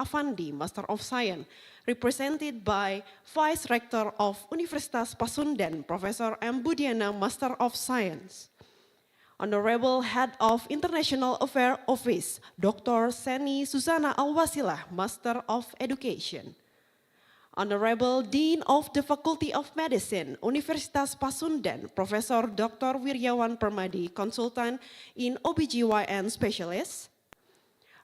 Afandi, Master of Science, represented by Vice Rector of Universitas Pasundan, Professor M. Budiana, Master of Science. Honorable Head of International Affairs Office, Dr. Seni Susana Alwasilah, Master of Education. Honorable Dean of the Faculty of Medicine, Universitas Pasundan, Professor Dr. Wiryawan Permadi, Consultant in OBGYN Specialist.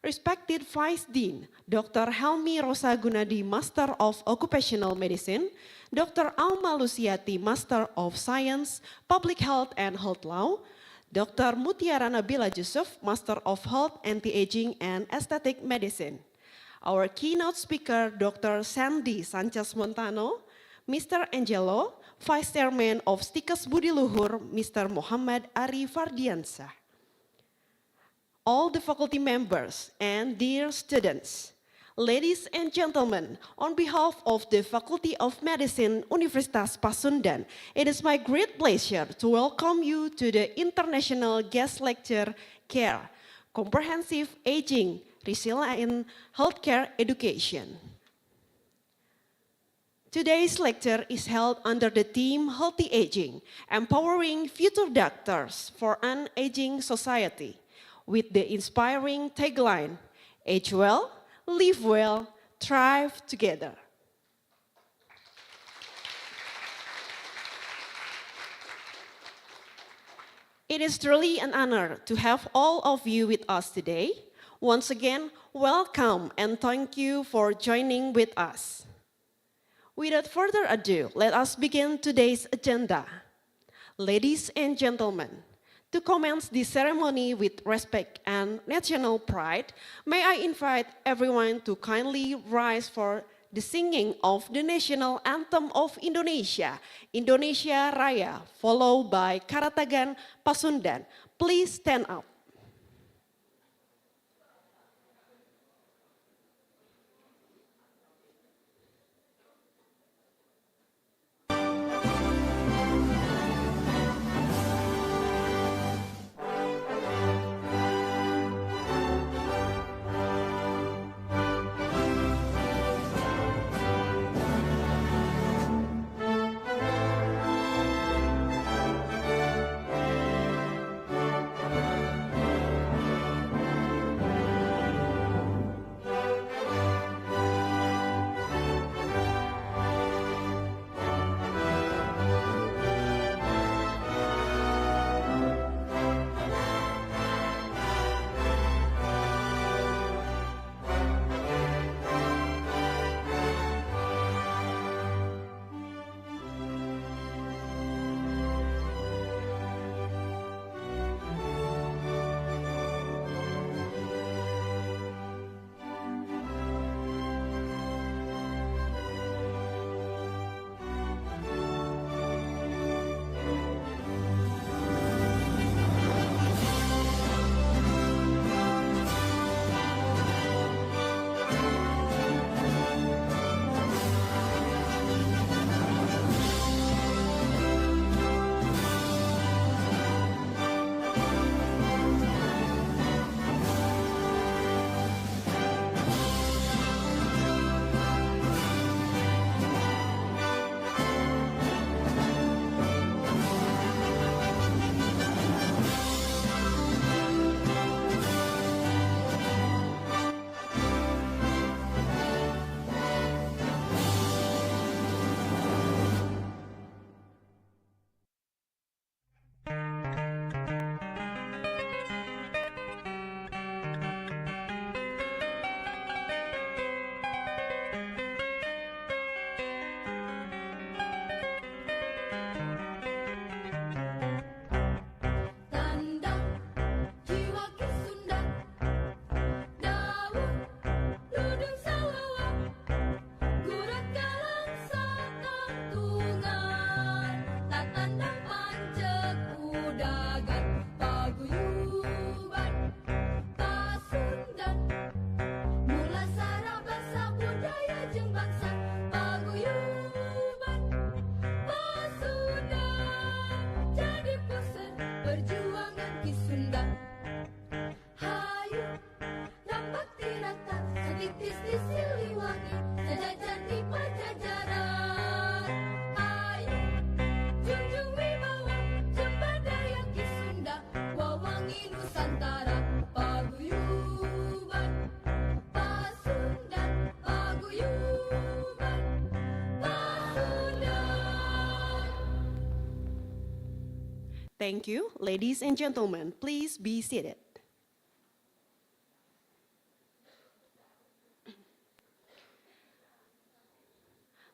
Respected Vice Dean, Dr. Helmi Rosa Gunadi, Master of Occupational Medicine, Dr. Alma Luciati, Master of Science, Public Health and Health Law, Dr. Mutiara Nabila Yusuf, Master of Health, Anti-Aging and Aesthetic Medicine. Our keynote speaker, Dr. Sandy Sanchez Montano, Mr. Angelo, Vice Chairman of Stikes Budi Luhur, Mr. Muhammad Ari Fardiansyah. All the faculty members and dear students, ladies and gentlemen, on behalf of the Faculty of Medicine, Universitas Pasundan, it is my great pleasure to welcome you to the International Guest Lecture, CARE, Comprehensive Aging, Resilient Healthcare Education. Today's lecture is held under the theme Healthy Aging, Empowering Future Doctors for an Aging Society, with the inspiring tagline, Age Well, Live Well, Thrive Together. It is truly an honor to have all of you with us today. Once again, welcome and thank you for joining with us. Without further ado, let us begin today's agenda. Ladies and gentlemen, to commence this ceremony with respect and national pride, may I invite everyone to kindly rise for the singing of the national anthem of Indonesia, Indonesia Raya, followed by Karatagan Pasundan. Please stand up. Thank you. Ladies and gentlemen, please be seated.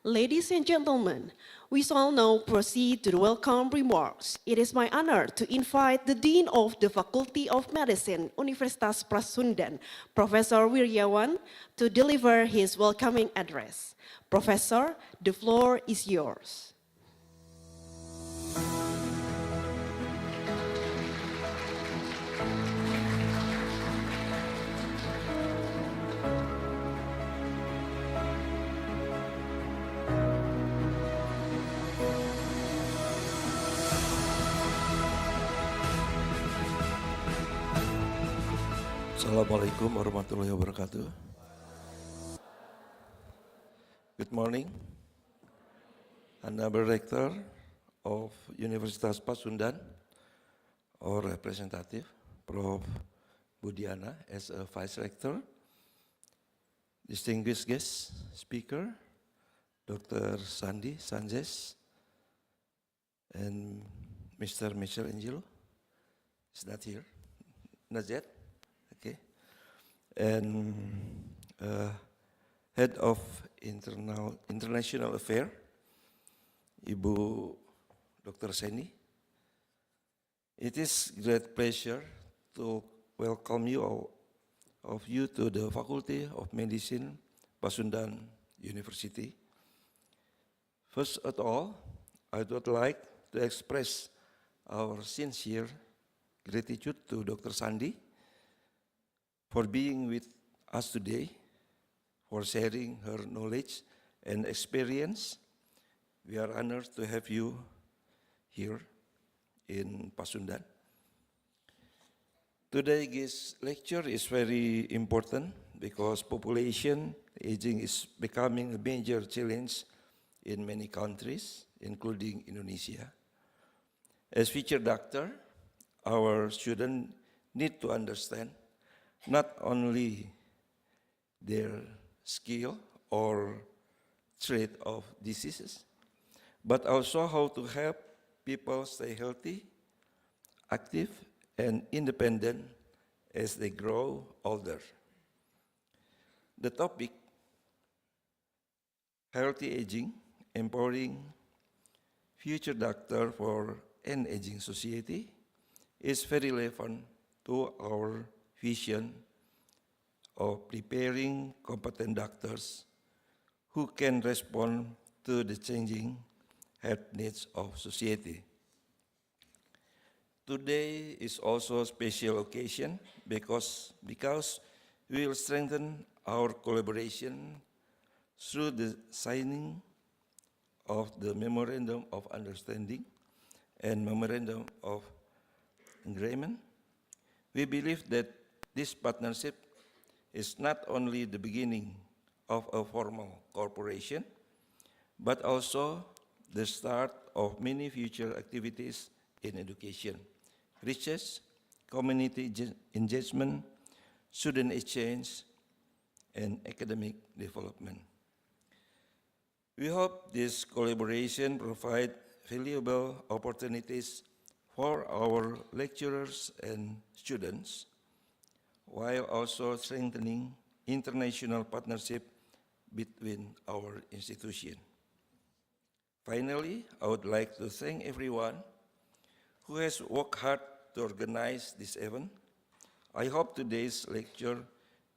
Ladies and gentlemen, we shall now proceed to the welcome remarks. It is my honor to invite the Dean of the Faculty of Medicine, Universitas Pasundan, Professor Wiryawan, to deliver his welcoming address. Professor, the floor is yours. Assalamualaikum warahmatullahi wabarakatuh. Good morning. Honorable Rector of Universitas Pasundan, or representative, Prof. Budiana as a Vice Rector, distinguished guest speaker, Dr. Sandi Sanjes, and Mr. Michel Angelo is not here, not yet. Okay, and Head of International Affairs, Ibu Dr. Seni. It is great pleasure to welcome you all of you to the Faculty of Medicine, Pasundan University. First of all, I would like to express our sincere gratitude to Dr. Sandi for being with us today, for sharing her knowledge and experience. We are honored to have you here in Pasundan. Today's lecture is very important because population aging is becoming a major challenge in many countries, including Indonesia. As future doctor, our students need to understand not only their skill or trait of diseases, but also how to help people stay healthy, active, and independent as they grow older. The topic, healthy aging, empowering future doctor for an aging society, is very relevant to our vision of preparing competent doctors who can respond to the changing health needs of society. Today is also a special occasion because we will strengthen our collaboration through the signing of the Memorandum of Understanding and Memorandum of Agreement. We believe that this partnership is not only the beginning of a formal cooperation, but also the start of many future activities in education, research, community engagement, student exchange, and academic development. We hope this collaboration provides valuable opportunities for our lecturers and students, while also strengthening international partnership between our institutions. Finally, I would like to thank everyone who has worked hard to organize this event. I hope today's lecture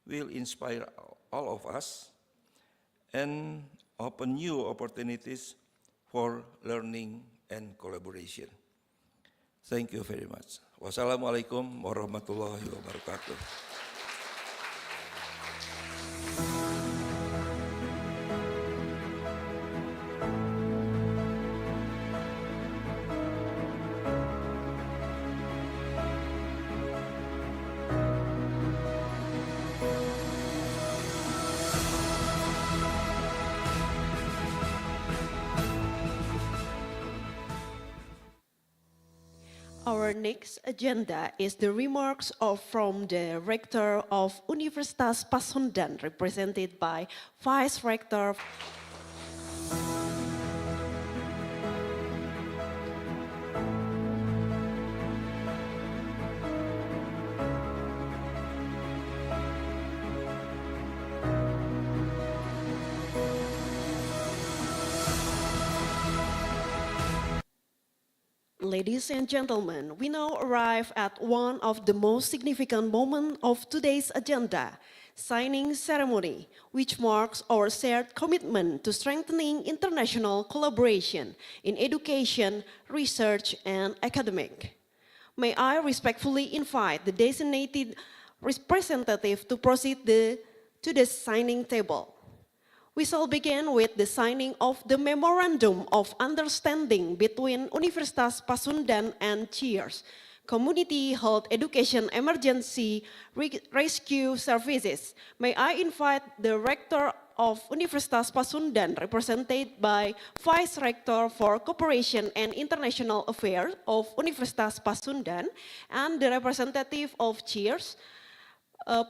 will inspire all of us and open new opportunities for learning and collaboration. Thank you very much. Wassalamualaikum warahmatullahi wabarakatuh. Our next agenda is the remarks from the Rector of Universitas Pasundan, represented by Vice Rector. ladies and gentlemen, we now arrive at one of the most significant moments of today's agenda, signing ceremony, which marks our shared commitment to strengthening international collaboration in education, research, and academic. May I respectfully invite the designated representative to proceed to the signing table. We shall begin with the signing of the Memorandum of Understanding between Universitas Pasundan and CHEERS, Community Health Education Emergency Rescue Services. May I invite the Rector of Universitas Pasundan, represented by Vice Rector for Cooperation and International Affairs of Universitas Pasundan, and the representative of CHEERS,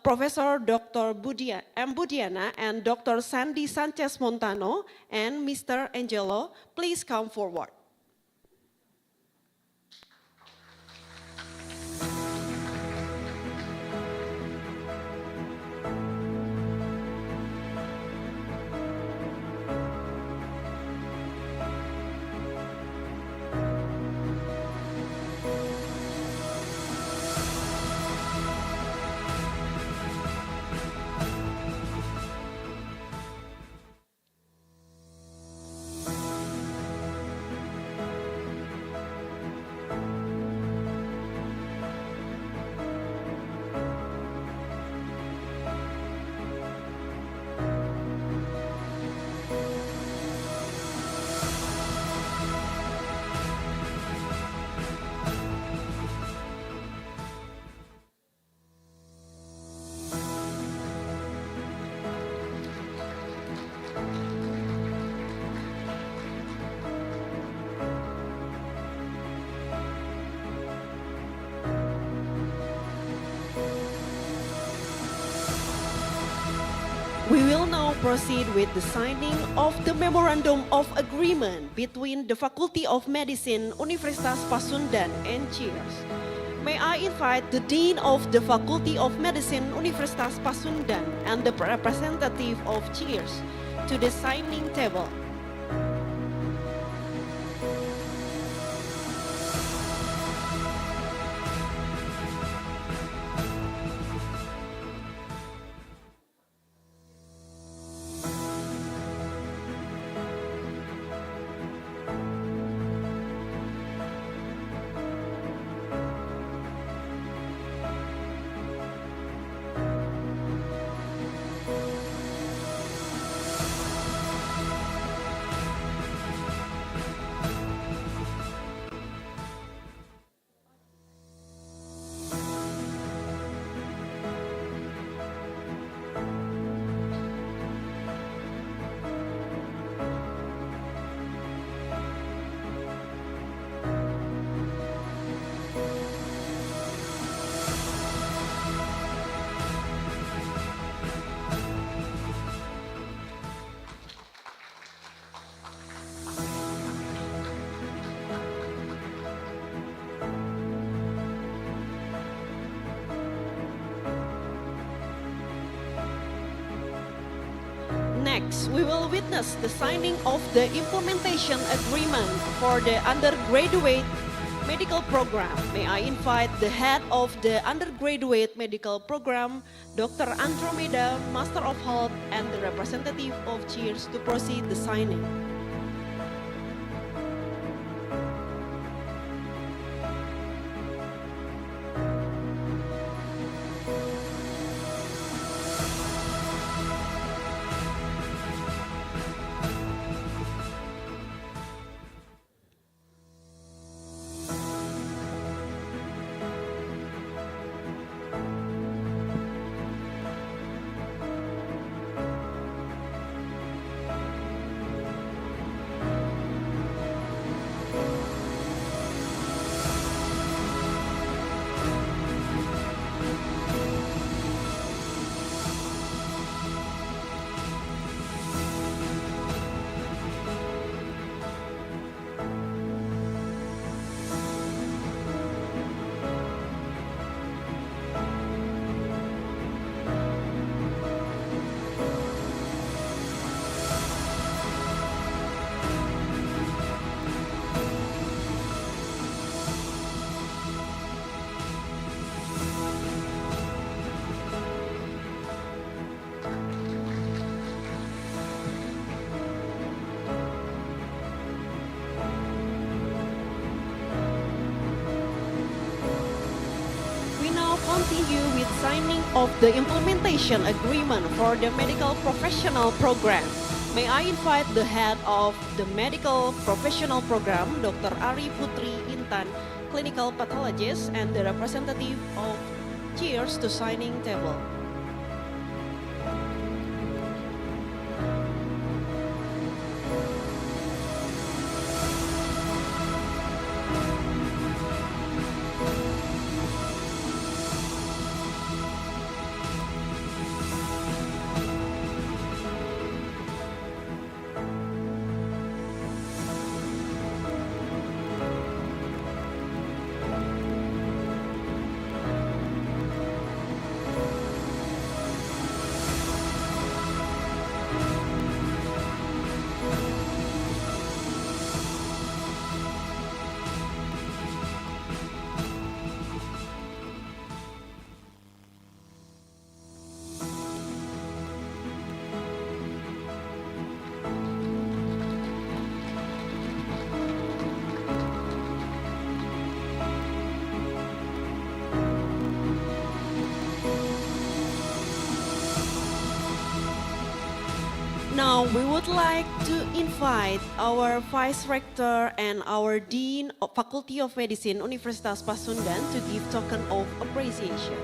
Professor Dr. Budiana and Dr. Sandy Sanchez Montano and Mr. Angelo, please come forward. We will now proceed with the signing of the Memorandum of Agreement between the Faculty of Medicine, Universitas Pasundan and CHEERS. May I invite the Dean of the Faculty of Medicine, Universitas Pasundan, and the representative of CHEERS to the signing table. Next, we will witness the signing of the implementation agreement for the undergraduate medical program. May I invite the head of the undergraduate medical program, Dr. Andromeda, Master of Health, and the representative of CHEERS to proceed the signing. continue with signing of the implementation agreement for the medical professional program. May I invite the head of the medical professional program, Dr. Ari Putri Intan, clinical pathologist, and the representative of Cheers to signing table. Now we would like to invite our Vice Rector and our Dean of Faculty of Medicine Universitas Pasundan to give token of appreciation.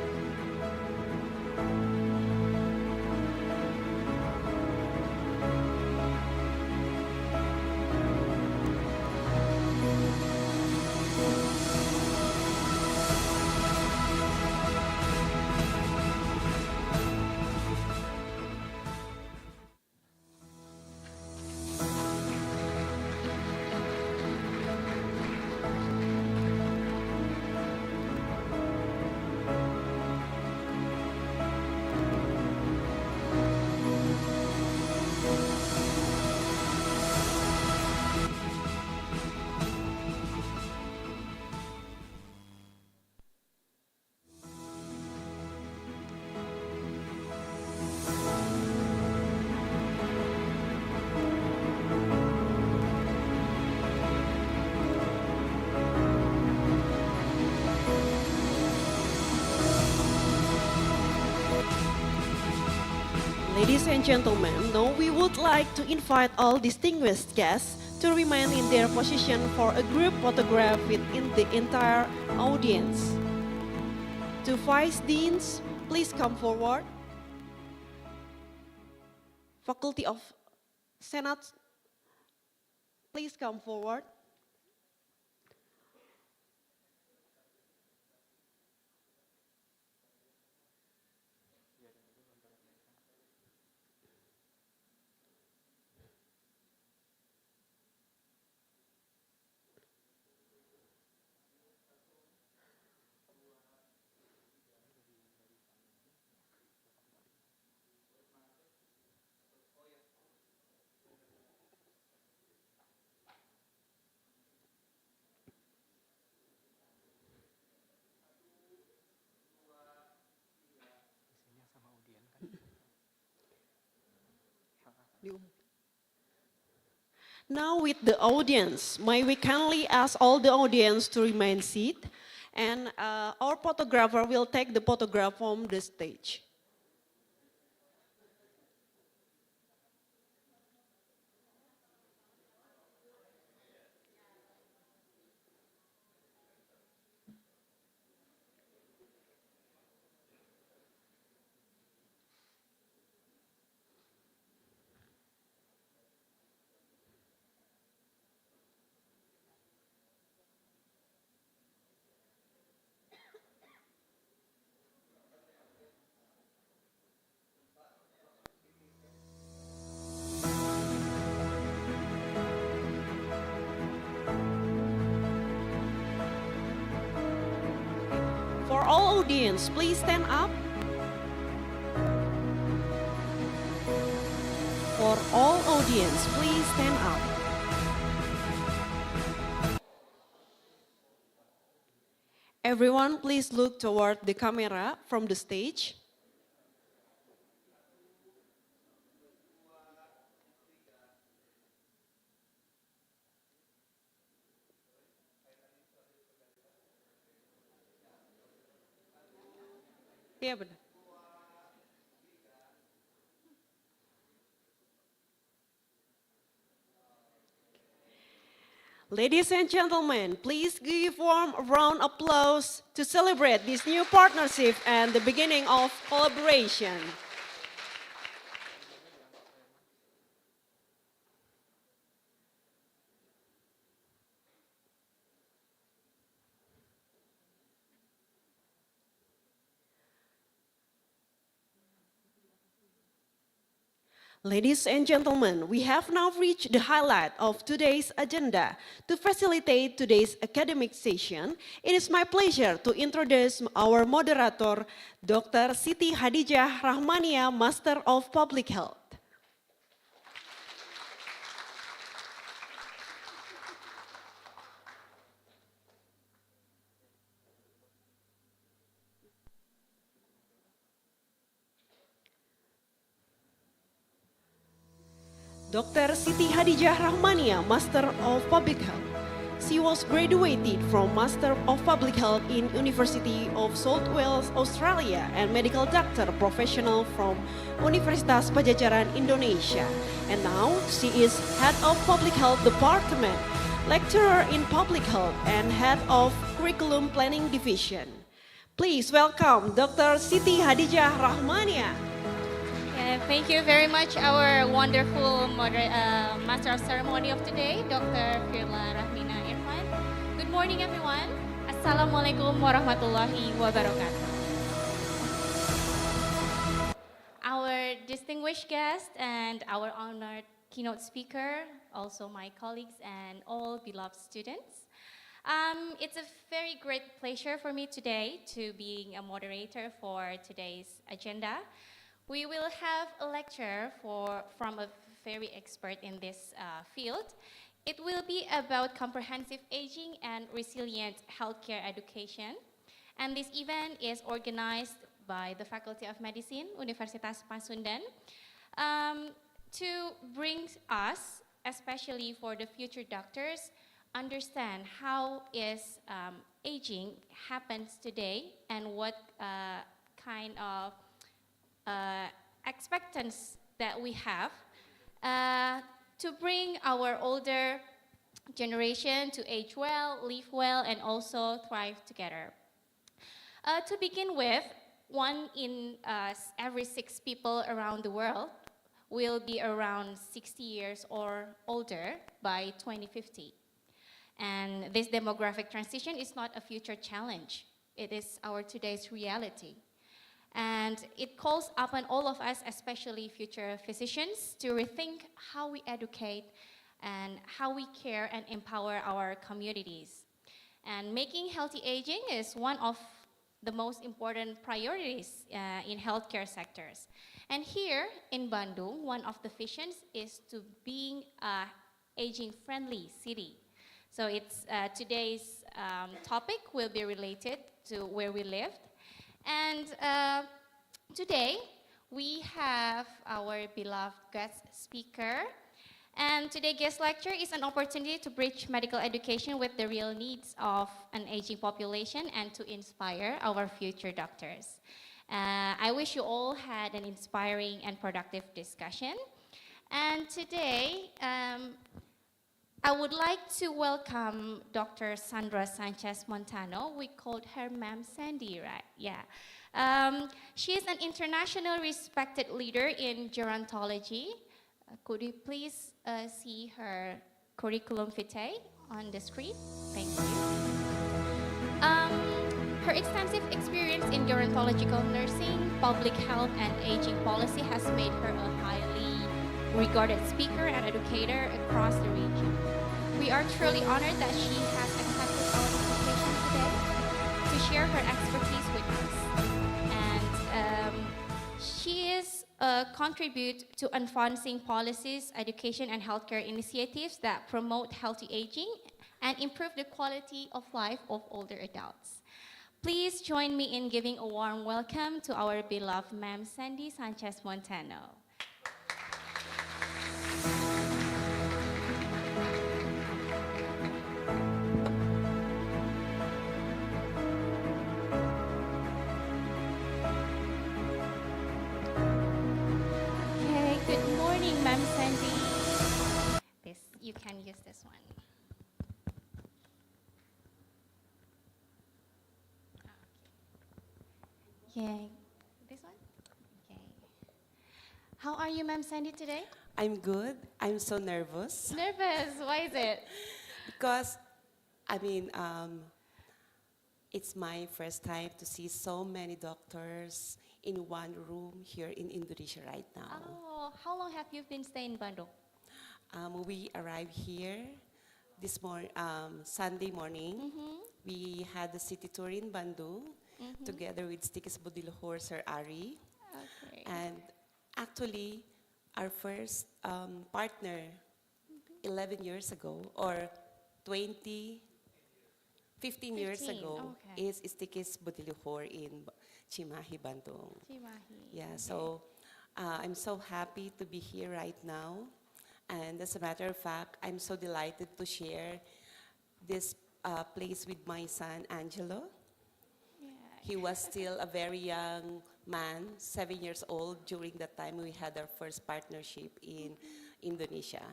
Ladies and gentlemen, now we would like to invite all distinguished guests to remain in their position for a group photograph within the entire audience. To Vice Deans, please come forward. Faculty of Senate, please come forward. Now with the audience, may we kindly ask all the audience to remain seated, and our photographer will take the photograph from the stage. For all audience, please stand up. For all audience, please stand up. Everyone, please look toward the camera from the stage. Iya benar. Ladies and gentlemen, please give warm round of applause to celebrate this new partnership and the beginning of collaboration. Ladies and gentlemen, we have now reached the highlight of today's agenda. To facilitate today's academic session, it is my pleasure to introduce our moderator, Dr. Siti Hadijah Rahmania, Master of Public Health. Dr. Siti Hadijah Rahmania, Master of Public Health. She was graduated from Master of Public Health in University of South Wales, Australia, and Medical Doctor Professional from Universitas Pajajaran, Indonesia. And now she is Head of Public Health Department, Lecturer in Public Health, and Head of Curriculum Planning Division. Please welcome Dr. Siti Hadijah Rahmania. Thank you very much, our wonderful Master of Ceremony of today, Dr. Firla Rahmina Irfan. Good morning, everyone. Assalamualaikum warahmatullahi wabarakatuh. Our distinguished guest and our honored keynote speaker, also my colleagues and all beloved students. It's a very great pleasure for me today to be a moderator for today's agenda. We will have a lecture from a very expert in this field. It will be about comprehensive aging and resilient healthcare education. And this event is organized by the Faculty of Medicine, Universitas Pasundan, to bring us, especially for the future doctors, understand how is aging happens today and what kind of expectance that we have to bring our older generation to age well, live well, and also thrive together. To begin with, 1 in every 6 people around the world will be around 60 years or older by 2050. And this demographic transition is not a future challenge. It is our today's reality. And it calls upon all of us, especially future physicians, to rethink how we educate and how we care and empower our communities. And making healthy aging is one of the most important priorities in healthcare sectors. And here in Bandung, one of the visions is to being a aging-friendly city. So it's today's topic will be related to where we live. And today, we have our beloved guest speaker. And today's guest lecture is an opportunity to bridge medical education with the real needs of an aging population and to inspire our future doctors. I wish you all had an inspiring and productive discussion. And today, I would like to welcome Dr. Sandra Sanchez Montano. We called her Ma'am Sandy, right? Yeah. She is an international respected leader in gerontology. Could you please see her curriculum vitae on the screen? Thank you. Her extensive experience in gerontological nursing, public health, and aging policy has made her a highly regarded speaker and educator across the region. We are truly honored that she has accepted our invitation today to share her expertise with us. And she is contribute to advancing policies, education, and healthcare initiatives that promote healthy aging and improve the quality of life of older adults. Please join me in giving a warm welcome to our beloved Ma'am Sandy Sanchez Montano. this one. Okay. This one? Okay. How are you, Ma'am Sandy, today? I'm good. I'm so nervous Nervous. Why is it? because, I mean, it's my first time to see so many doctors in one room here in Indonesia right now. Oh, how long have you been staying in Bandung? We arrived here this Sunday morning. Mm-hmm. We had the city tour in Bandung together with Stikis Budiluhur Sir Ari. Okay. And actually, our first partner 11 years ago, or 15 years 15, ago, okay. is Stikis Budiluhur in Cimahi, Bandung. Cimahi. Yeah, Okay. so I'm so happy to be here right now. And as a matter of fact, I'm so delighted to share this place with my son, Angelo. Yeah. He was still a very young man, 7 years old, during that time we had our first partnership in Indonesia.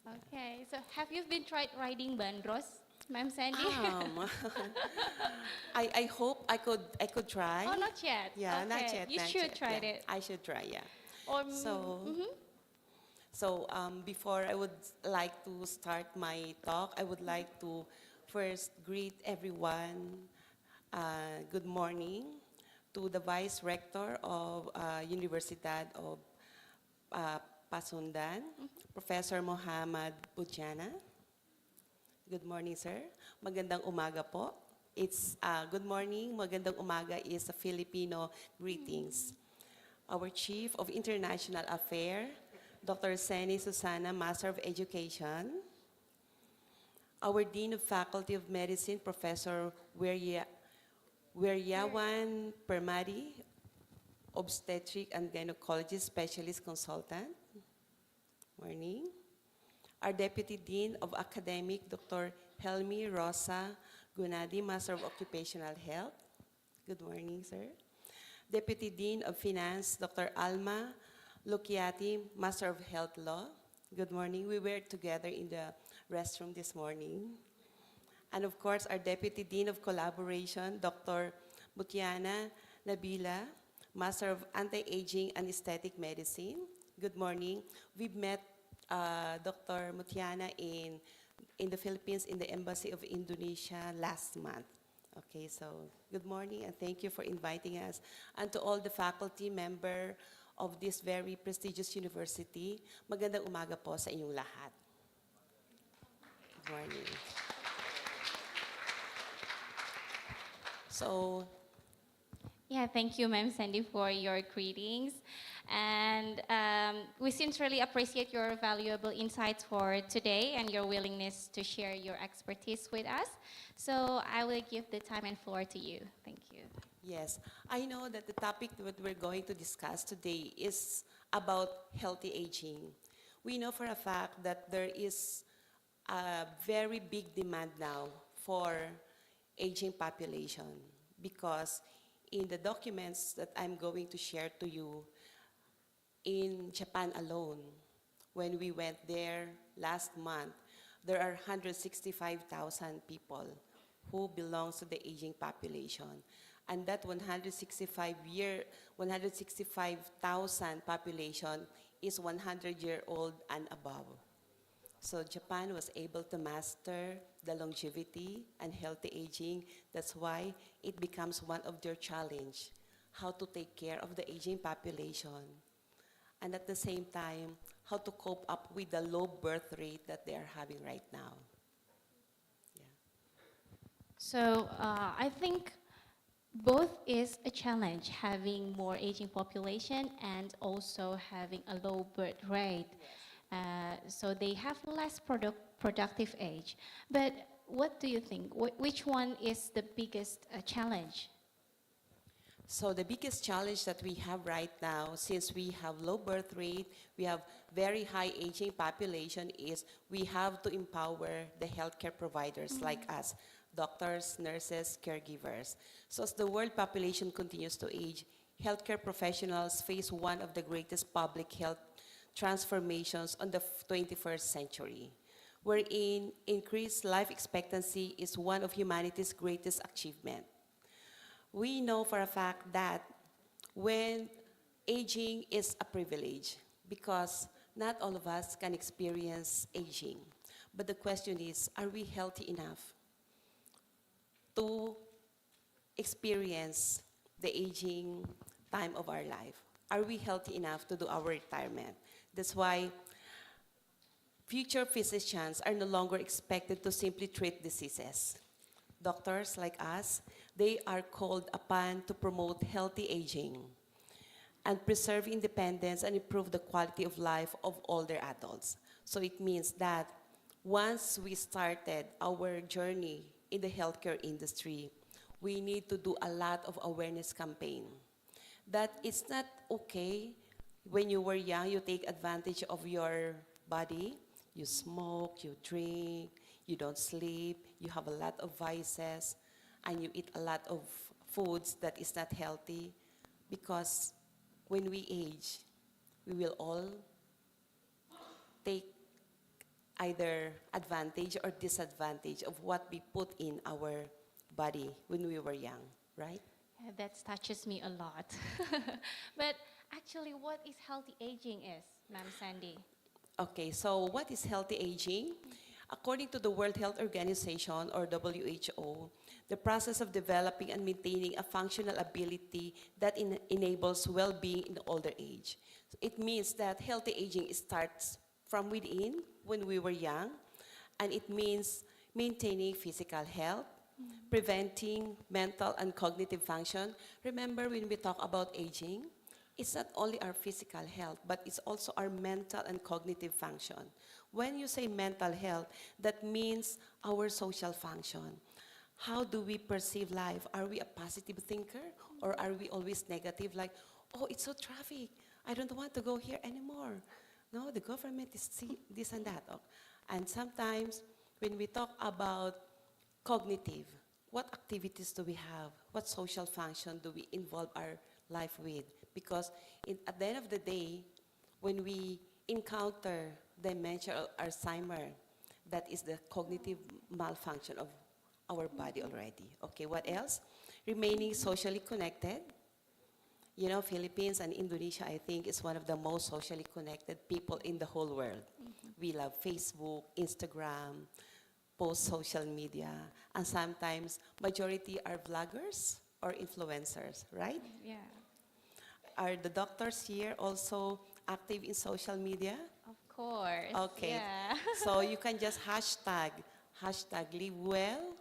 Okay. So have you been tried riding bandros, Ma'am Sandy? I hope I could try. Oh, not yet. Yeah, not Okay. yet. You not should yet. try Yeah, it. I should try, yeah. Or So before I would like to start my talk, I would like to first greet everyone. Good morning to the Vice Rector of Universitas of Pasundan, Professor Muhammad Bujana. Good morning, sir. Magandang umaga po. It's good morning. Magandang umaga is a Filipino greetings. Our Chief of International Affairs, Dr. Seni Susana, Master of Education. Our Dean of Faculty of Medicine, Professor Wiryawan Permadi, Obstetric and Gynecology Specialist Consultant. Morning. Our Deputy Dean of Academic, Dr. Helmi Rosa Gunadi, Master of Occupational Health. Good morning, sir. Deputy Dean of Finance, Dr. Alma Lukiati, Master of Health Law. Good morning. We were together in the restroom this morning. And of course, our Deputy Dean of Collaboration, Dr. Mutiana Nabila, Master of Anti-Aging and Aesthetic Medicine. Good morning. We've met Dr. Mutiana in the Philippines in the Embassy of Indonesia last month. Okay, so good morning and thank you for inviting us. And to all the faculty member of this very prestigious university, magandang umaga po sa inyong lahat. Good morning. So, yeah, thank you, Ma'am Sandy, for your greetings. And we sincerely appreciate your valuable insights for today and your willingness to share your expertise with us. So I will give the time and floor to you. Thank you. yes, I know that the topic that we're going to discuss today is about healthy aging. We know for a fact that there is a very big demand now for aging population because in the documents that I'm going to share to you, in Japan alone, when we went there last month, there are 165,000 people who belongs to the aging population. And that 165,000 population is 100-year-old and above. So Japan was able to master the longevity and healthy aging. That's why it becomes one of their challenge, how to take care of the aging population. And at the same time, how to cope up with the low birth rate that they are having right now. Yeah. So I think both is a challenge, having more aging population and also having a low birth rate. So they have less productive age. But what do you think? Which one is the biggest challenge? So the biggest challenge that we have right now, since we have low birth rate, we have very high aging population, is we have to empower the healthcare providers like us, doctors, nurses, caregivers. So as the world population continues to age, healthcare professionals face one of the greatest public health transformations on the 21st century. wherein increased life expectancy is one of humanity's greatest achievements. We know for a fact that when aging is a privilege, because not all of us can experience aging. But the question is, are we healthy enough to experience the aging time of our life? Are we healthy enough to do our retirement? That's why future physicians are no longer expected to simply treat diseases. Doctors like us, they are called upon to promote healthy aging and preserve independence and improve the quality of life of older adults. So it means that once we started our journey in the healthcare industry, we need to do a lot of awareness campaign. That it's not okay when you were young, you take advantage of your body, you smoke, you drink, you don't sleep, you have a lot of vices, and you eat a lot of foods that is not healthy, because when we age, we will all take either advantage or disadvantage of what we put in our body when we were young, right? Yeah, that touches me a lot. But actually, what is healthy aging is, Ma'am Sandy? Okay, so what is healthy aging? According to the World Health Organization, or WHO, the process of developing and maintaining a functional ability that enables well-being in older age. It means that healthy aging starts from within when we were young, and it means maintaining physical health, preventing mental and cognitive function. Remember, when we talk about aging, it's not only our physical health, but it's also our mental and cognitive function. When you say mental health, that means our social function. How do we perceive life? Are we a positive thinker, or are we always negative, like, oh, it's so traffic, I don't want to go here anymore. No, the government is this and that. Oh. And sometimes when we talk about cognitive, what activities do we have? What social function do we involve our life with? Because at the end of the day, when we encounter dementia or Alzheimer, that is the cognitive malfunction of our body already. Okay, what else? Remaining socially connected. You know, Philippines and Indonesia, I think, is one of the most socially connected people in the whole world. We love Facebook, Instagram, post social media, and sometimes majority are vloggers or influencers, right? Yeah, Are the doctors here also active in social media? of course. Okay. Yeah. So you can just hashtag live well.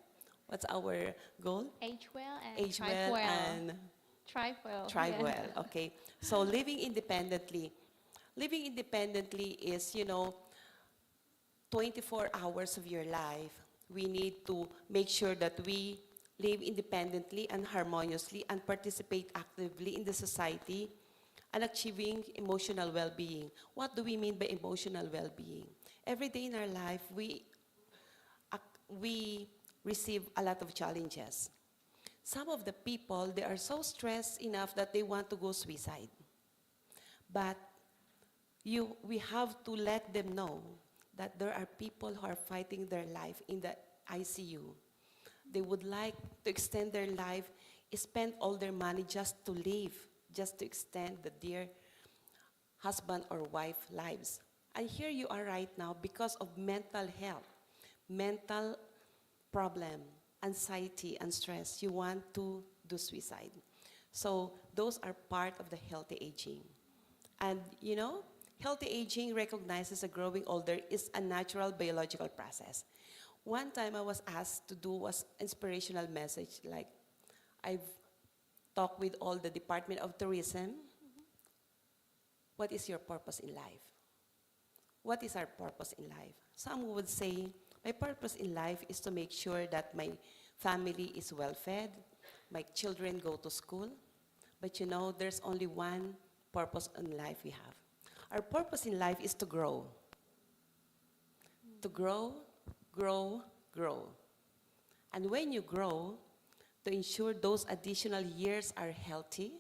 What's our goal? Age well and Age thrive well well. and Thrive well. thrive yeah. well. Okay. So living independently. Living independently is, 24 hours of your life. We need to make sure that we live independently and harmoniously and participate actively in the society and achieving emotional well-being. What do we mean by emotional well-being? Every day in our life, we receive a lot of challenges. Some of the people, they are so stressed enough that they want to go suicide. But we have to let them know that there are people who are fighting their life in the ICU. They would like to extend their life, spend all their money just to live, just to extend the dear husband or wife lives. And here you are right now because of mental health, mental problem, anxiety and stress. You want to do suicide. So those are part of the healthy aging. And healthy aging recognizes a growing older is a natural biological process. One time I was asked to do was inspirational message, like I've talked with all the Department of Tourism. What is your purpose in life? What is our purpose in life? Some would say, my purpose in life is to make sure that my family is well fed, my children go to school. But there's only one purpose in life we have. Our purpose in life is to grow. To grow, grow, grow. And when you grow, to ensure those additional years are healthy,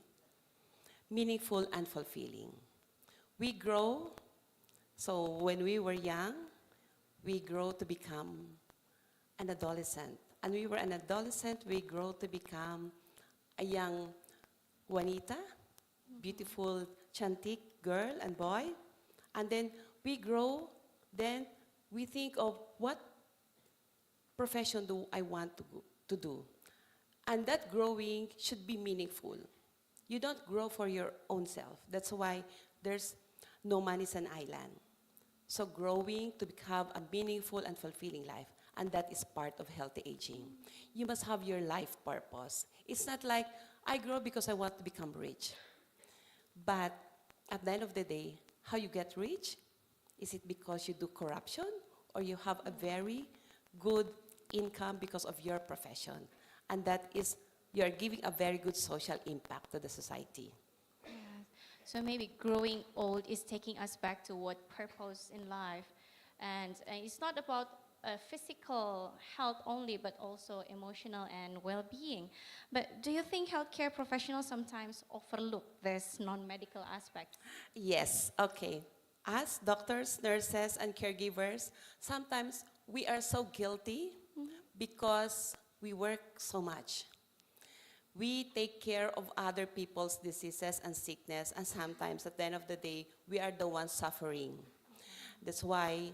meaningful, and fulfilling. We grow, so when we were young, we grow to become an adolescent. And we were an adolescent, we grow to become a young Juanita, beautiful Chantik girl and boy. And then we grow, then we think of what profession do I want to do. And that growing should be meaningful. You don't grow for your own self. That's why there's no man is an island. So growing to have a meaningful and fulfilling life. And that is part of healthy aging. You must have your life purpose. It's not like, I grow because I want to become rich. But at the end of the day, how you get rich? Is it because you do corruption? Or you have a very good income because of your profession? And that is, you're giving a very good social impact to the society. Yes. So maybe growing old is taking us back to what purpose in life. And it's not about physical health only, but also emotional and well-being. But do you think healthcare professionals sometimes overlook this non-medical aspect? Yes, okay. As doctors, nurses, and caregivers, sometimes we are so guilty because we work so much. We take care of other people's diseases and sickness, and sometimes at the end of the day, we are the ones suffering. That's why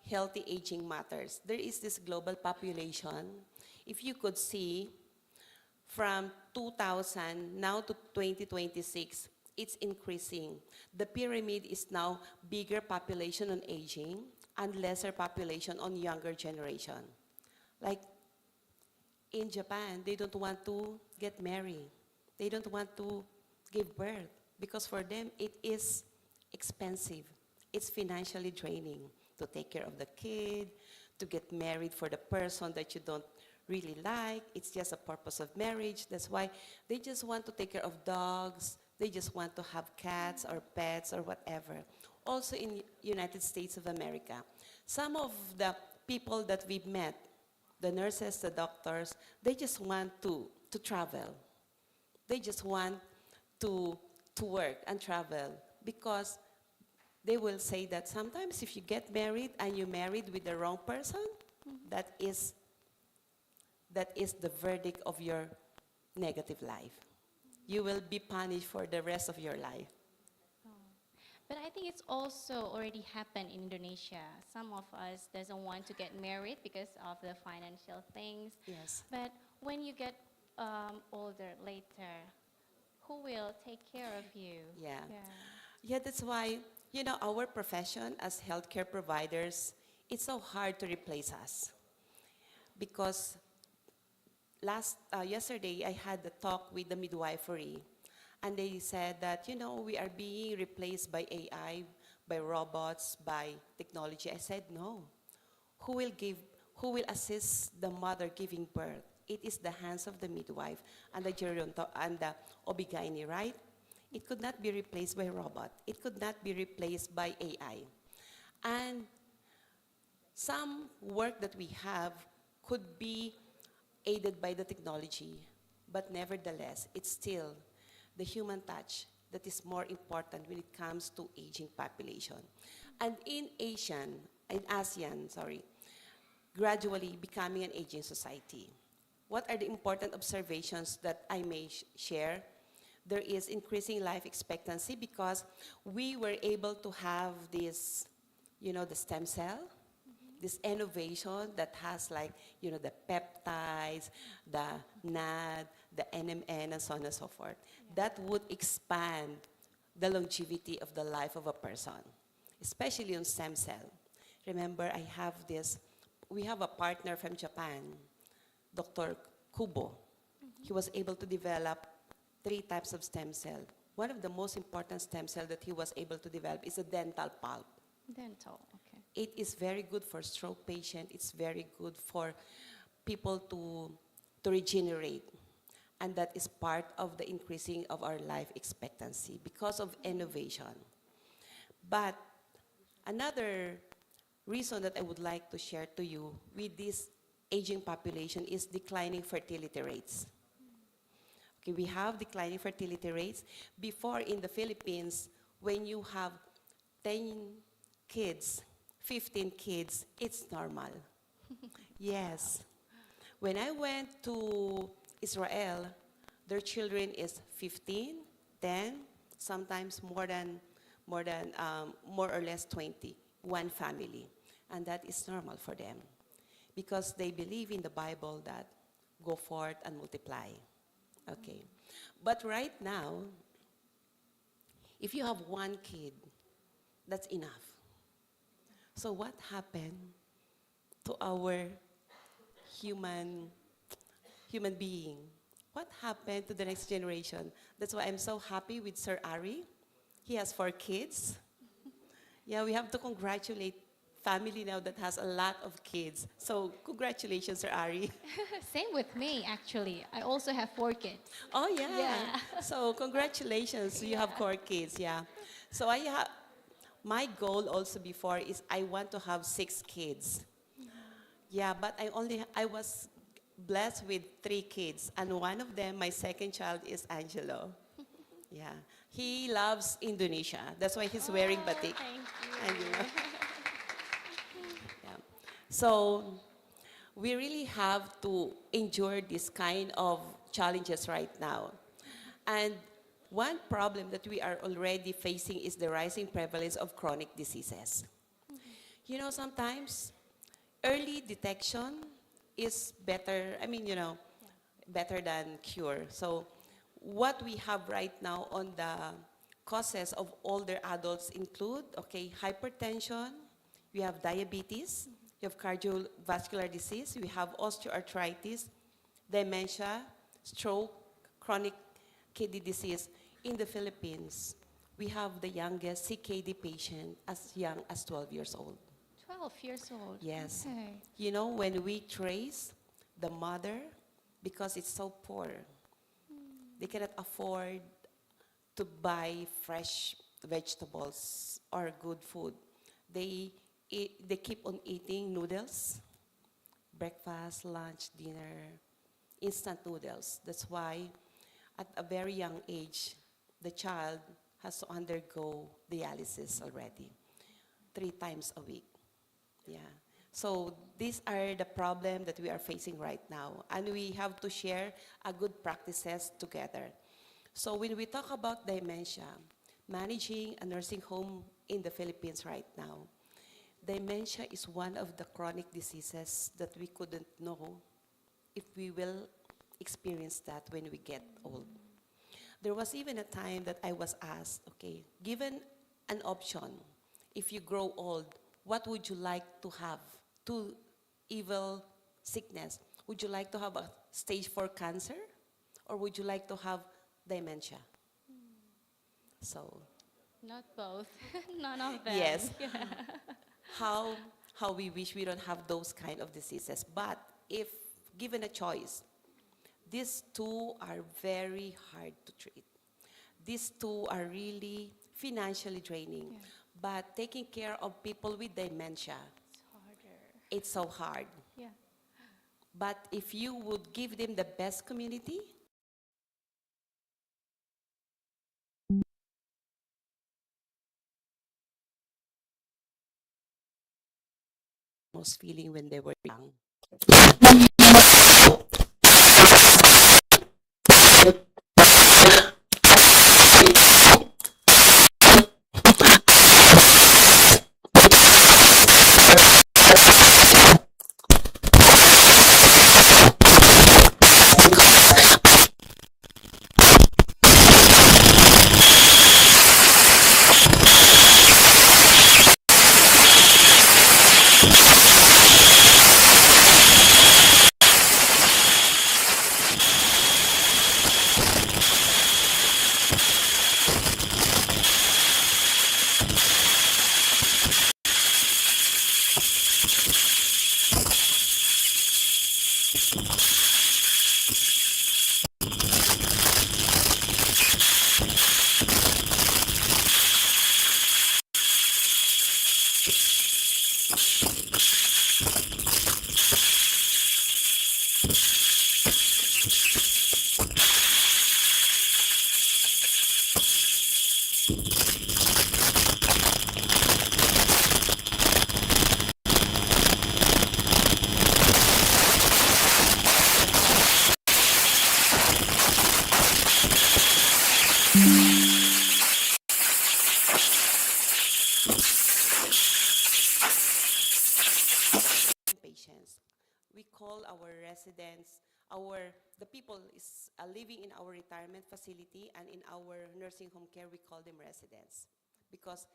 healthy aging matters. There is this global population. If you could see, from 2000 now to 2026, it's increasing. The pyramid is now bigger population on aging and lesser population on younger generation. Like in Japan, they don't want to get married. They don't want to give birth because for them it is expensive. It's financially draining to take care of the kid, to get married for the person that you don't really like. It's just a purpose of marriage. That's why they just want to take care of dogs. They just want to have cats or pets or whatever. Also in United States of America, some of the people that we've met, the nurses, the doctors, they just want to travel. They just want to work and travel because they will say that sometimes if you get married and you're married with the wrong person, that is the verdict of your negative life. You will be punished for the rest of your life. But I think it's also already happened in Indonesia. Some of us doesn't want to get married because of the financial things. Yes. But when you get older later, who will take care of you? Yeah. Yeah, that's why, our profession as healthcare providers, it's so hard to replace us. Because yesterday, I had a talk with the midwifery, and they said that, we are being replaced by AI, by robots, by technology. I said, no. Who will assist the mother giving birth? It is the hands of the midwife and the and the OB/GYN, right? It could not be replaced by a robot. It could not be replaced by AI. And some work that we have could be aided by the technology, but nevertheless, it's still the human touch that is more important when it comes to aging population. And in ASEAN, gradually becoming an aging society. What are the important observations that I may share? There is increasing life expectancy because we were able to have this, the stem cell, this innovation that has the peptides, the NAD, the NMN, and so on and so forth. Yeah. That would expand the longevity of the life of a person, especially on stem cell. Remember, we have a partner from Japan, Dr. Kubo. He was able to develop 3 types of stem cell. One of the most important stem cell that he was able to develop is a dental pulp. Dental, okay. It is very good for stroke patients. It's very good for people to regenerate. And that is part of the increasing of our life expectancy because of innovation. But another reason that I would like to share to you with this aging population is declining fertility rates. Okay, we have declining fertility rates. Before in the Philippines, when you have 10 kids, 15 kids, it's normal. Yes. When I went to Israel, their children is 15, 10, sometimes more or less 20, one family. And that is normal for them because they believe in the Bible that go forth and multiply. Okay. But right now, if you have one kid, that's enough. So what happened to our human being? What happened to the next generation? That's why I'm so happy with Sir Ari. He has 4 kids. Yeah, we have to congratulate family now that has a lot of kids. So congratulations, Sir Ari. Same with me, actually. I also have 4 kids. Oh yeah. Yeah. So congratulations, you have 4 kids. Yeah. So my goal also before is I want to have 6 kids. Yeah, but I was blessed with 3 kids, and one of them, my second child, is Angelo. Yeah, he loves Indonesia. That's why he's wearing batik. Thank And, you. you know, yeah. So we really have to endure this kind of challenges right now. And one problem that we are already facing is the rising prevalence of chronic diseases. You know, sometimes early detection is better, better than cure. So what we have right now on the causes of older adults include, hypertension, we have diabetes, we have cardiovascular disease, we have osteoarthritis, dementia, stroke, chronic kidney disease. In the Philippines, we have the youngest CKD patient as young as 12 years old. 12 years old. Yes. Okay. You know, when we trace the mother, because it's so poor, they cannot afford to buy fresh vegetables or good food. They keep on eating noodles, breakfast, lunch, dinner, instant noodles. That's why at a very young age, the child has to undergo dialysis already, 3 times a week. Yeah. So these are the problems that we are facing right now, and we have to share a good practices together. So when we talk about dementia, managing a nursing home in the Philippines right now, dementia is one of the chronic diseases that we couldn't know if we will experience that when we get old. There was even a time that I was asked, given an option, if you grow old, what would you like to have? 2 evil sickness. Would you like to have a stage 4 cancer? Or would you like to have dementia? So, Not both. None of them. yes. How we wish we don't have those kind of diseases. But if given a choice, these 2 are very hard to treat. These 2 are really financially draining. Yeah. But taking care of people with dementia, It's harder. it's so hard. Yeah. But if you would give them the best community, most feeling when they were young. our residents, the people is living in our retirement facility and in our nursing home care, we call them residents because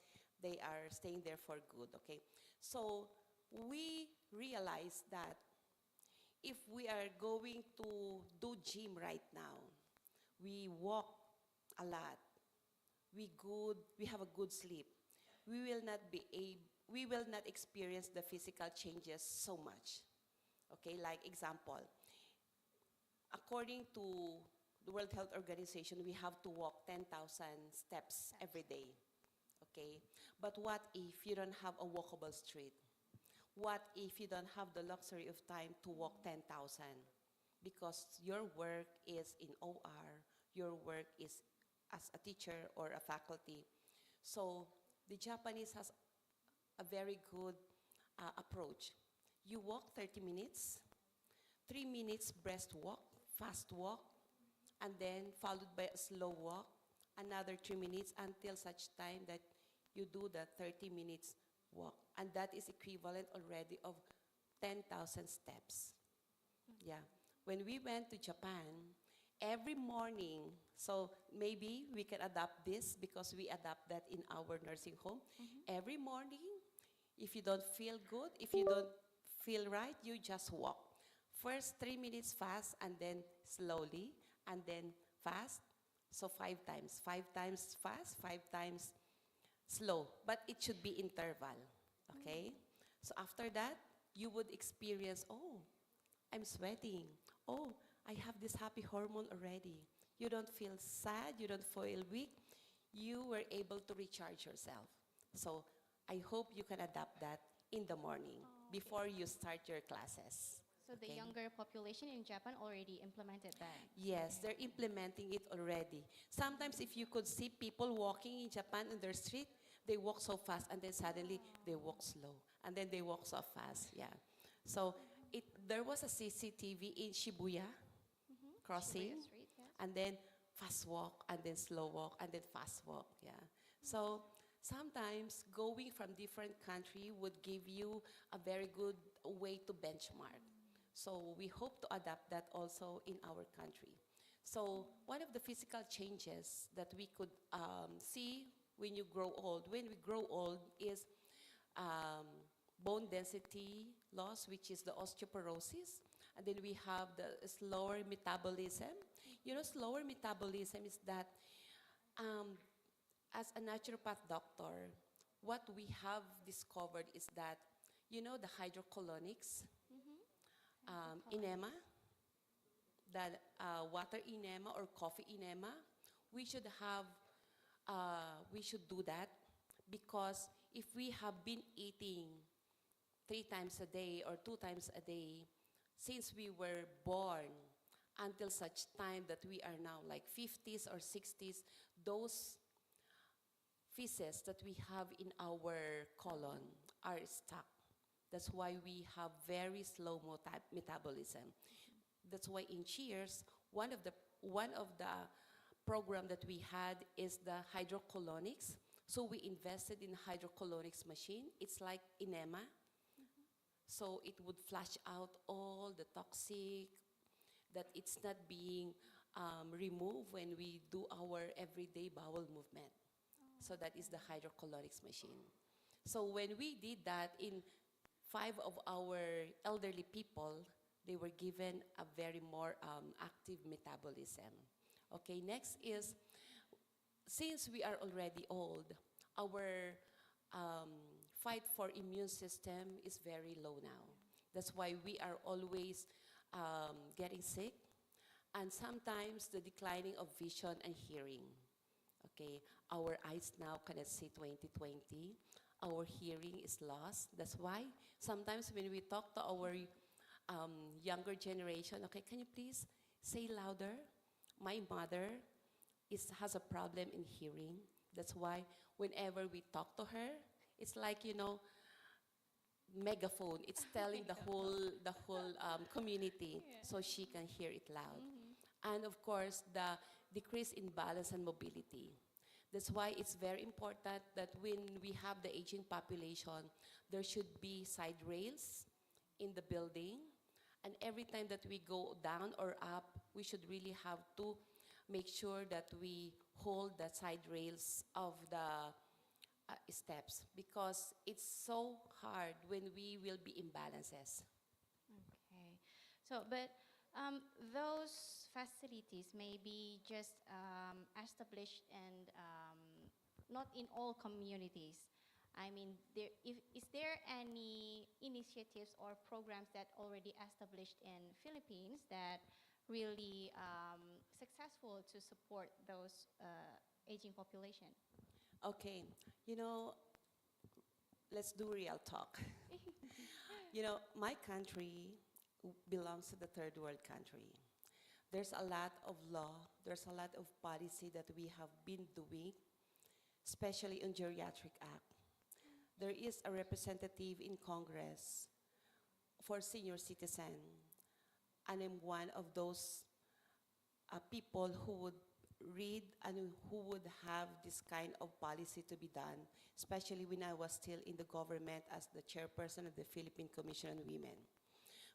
they are staying there for good, okay? So we realized that if we are going to do gym right now, we walk a lot, we have a good sleep, we will not experience the physical changes so much. Okay, like example, according to the World Health Organization, we have to walk 10,000 steps every day. Okay, but what if you don't have a walkable street? What if you don't have the luxury of time to walk 10,000? Because your work is in OR, your work is as a teacher or a faculty. So the Japanese has a very good approach. You walk 30 minutes, 3 minutes breast walk, fast walk, and then followed by a slow walk, another 3 minutes until such time that you do the 30 minutes walk. And that is equivalent already of 10,000 steps. Yeah. When we went to Japan, every morning, so maybe we can adapt this because we adapt that in our nursing home. Every morning, if you don't feel good, if you don't feel right, you just walk. First 3 minutes fast and then slowly and then fast. So 5 times. 5 times fast, 5 times slow. But it should be interval. Okay? So after that, you would experience, oh, I'm sweating. Oh, I have this happy hormone already. You don't feel sad, you don't feel weak. You were able to recharge yourself. So I hope you can adapt that in the morning before you start your classes. So the younger population in Japan already implemented that. Yes, they're implementing it already. Sometimes if you could see people walking in Japan on their street, they walk so fast and then suddenly they walk slow and then they walk so fast, yeah. So there was a CCTV in Shibuya crossing Shibuya Street, yes. and then fast walk and then slow walk and then fast walk, yeah. So sometimes going from different country would give you a very good way to benchmark. So we hope to adapt that also in our country. So one of the physical changes that we could see when we grow old is bone density loss, which is the osteoporosis. And then we have the slower metabolism. You know, slower metabolism is that as a naturopath doctor, what we have discovered is that, you know, the hydrocolonics, enema, that water enema or coffee enema, we should do that because if we have been eating 3 times a day or 2 times a day since we were born until such time that we are now like 50s or 60s, those feces that we have in our colon are stuck. That's why we have very slow metabolism. That's why in Cheers, one of the program that we had is the hydrocolonics. So we invested in hydrocolonics machine. It's like enema. So it would flush out all the toxic that it's not being removed when we do our everyday bowel movement. So that is the hydrocolonics machine. So when we did that in 5 of our elderly people, they were given a very more active metabolism. Okay, next is, since we are already old, our fight for immune system is very low now. That's why we are always getting sick, and sometimes the declining of vision and hearing. Okay, our eyes now cannot see 20/20. Our hearing is lost. That's why sometimes when we talk to our younger generation, okay, can you please say louder? My mother has a problem in hearing. That's why whenever we talk to her, it's like, you know, megaphone. It's telling the whole community, so she can hear it loud. And of course, the decrease in balance and mobility. That's why it's very important that when we have the aging population, there should be side rails in the building. And every time that we go down or up, we should really have to make sure that we hold the side rails of the steps, because it's so hard when we will be imbalances. Okay. So, but those facilities may be just established and not in all communities. I mean, is there any initiatives or programs that already established in Philippines that really successful to support those aging population? Okay, let's do real talk. My country belongs to the third world country. There's a lot of law, there's a lot of policy that we have been doing, especially on Geriatric Act. There is a representative in Congress for senior citizen, and I'm one of those people who would read and who would have this kind of policy to be done, especially when I was still in the government as the chairperson of the Philippine Commission on Women.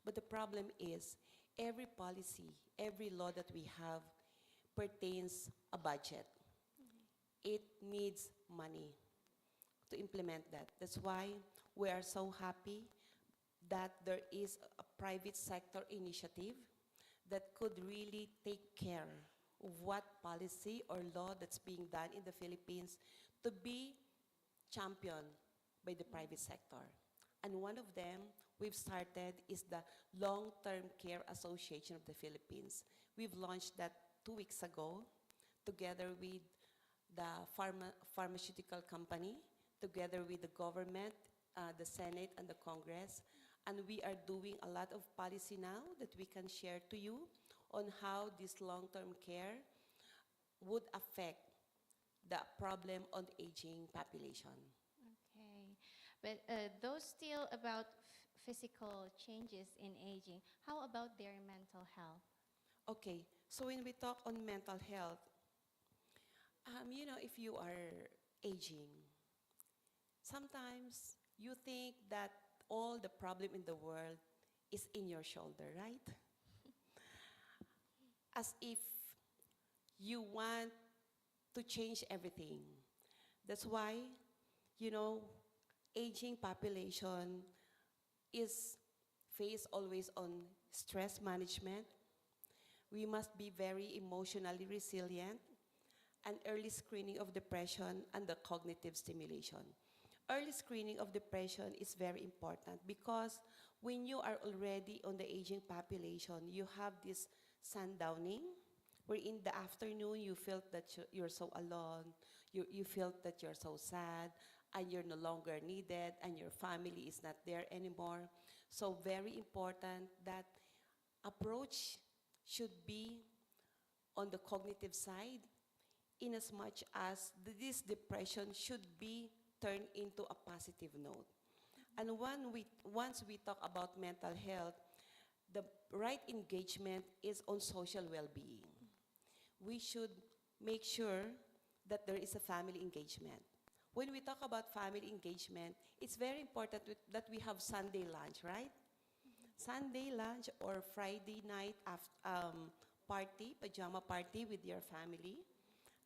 But the problem is, every policy, every law that we have pertains a budget. It needs money to implement that. That's why we are so happy that there is a private sector initiative that could really take care of what policy or law that's being done in the Philippines to be championed by the private sector. And one of them we've started is the Long-Term Care Association of the Philippines. We've launched that 2 weeks ago together with the pharmaceutical company, together with the government, the Senate and the Congress. And we are doing a lot of policy now that we can share to you on how this long-term care would affect the problem on the aging population. Okay, but those still about physical changes in aging. How about their mental health? Okay, so when we talk on mental health, if you are aging, sometimes you think that all the problem in the world is in your shoulder, right? As if you want to change everything. That's why, aging population is faced always on stress management. We must be very emotionally resilient, and early screening of depression and the cognitive stimulation. Early screening of depression is very important because when you are already on the aging population, you have this sundowning, where in the afternoon you felt that you're so alone, you felt that you're so sad, and you're no longer needed, and your family is not there anymore. So very important that approach should be on the cognitive side, in as much as this depression should be turned into a positive note. And once we talk about mental health, the right engagement is on social well-being. We should make sure that there is a family engagement. When we talk about family engagement, it's very important that we have Sunday lunch, right? Sunday lunch or Friday night party, pajama party with your family.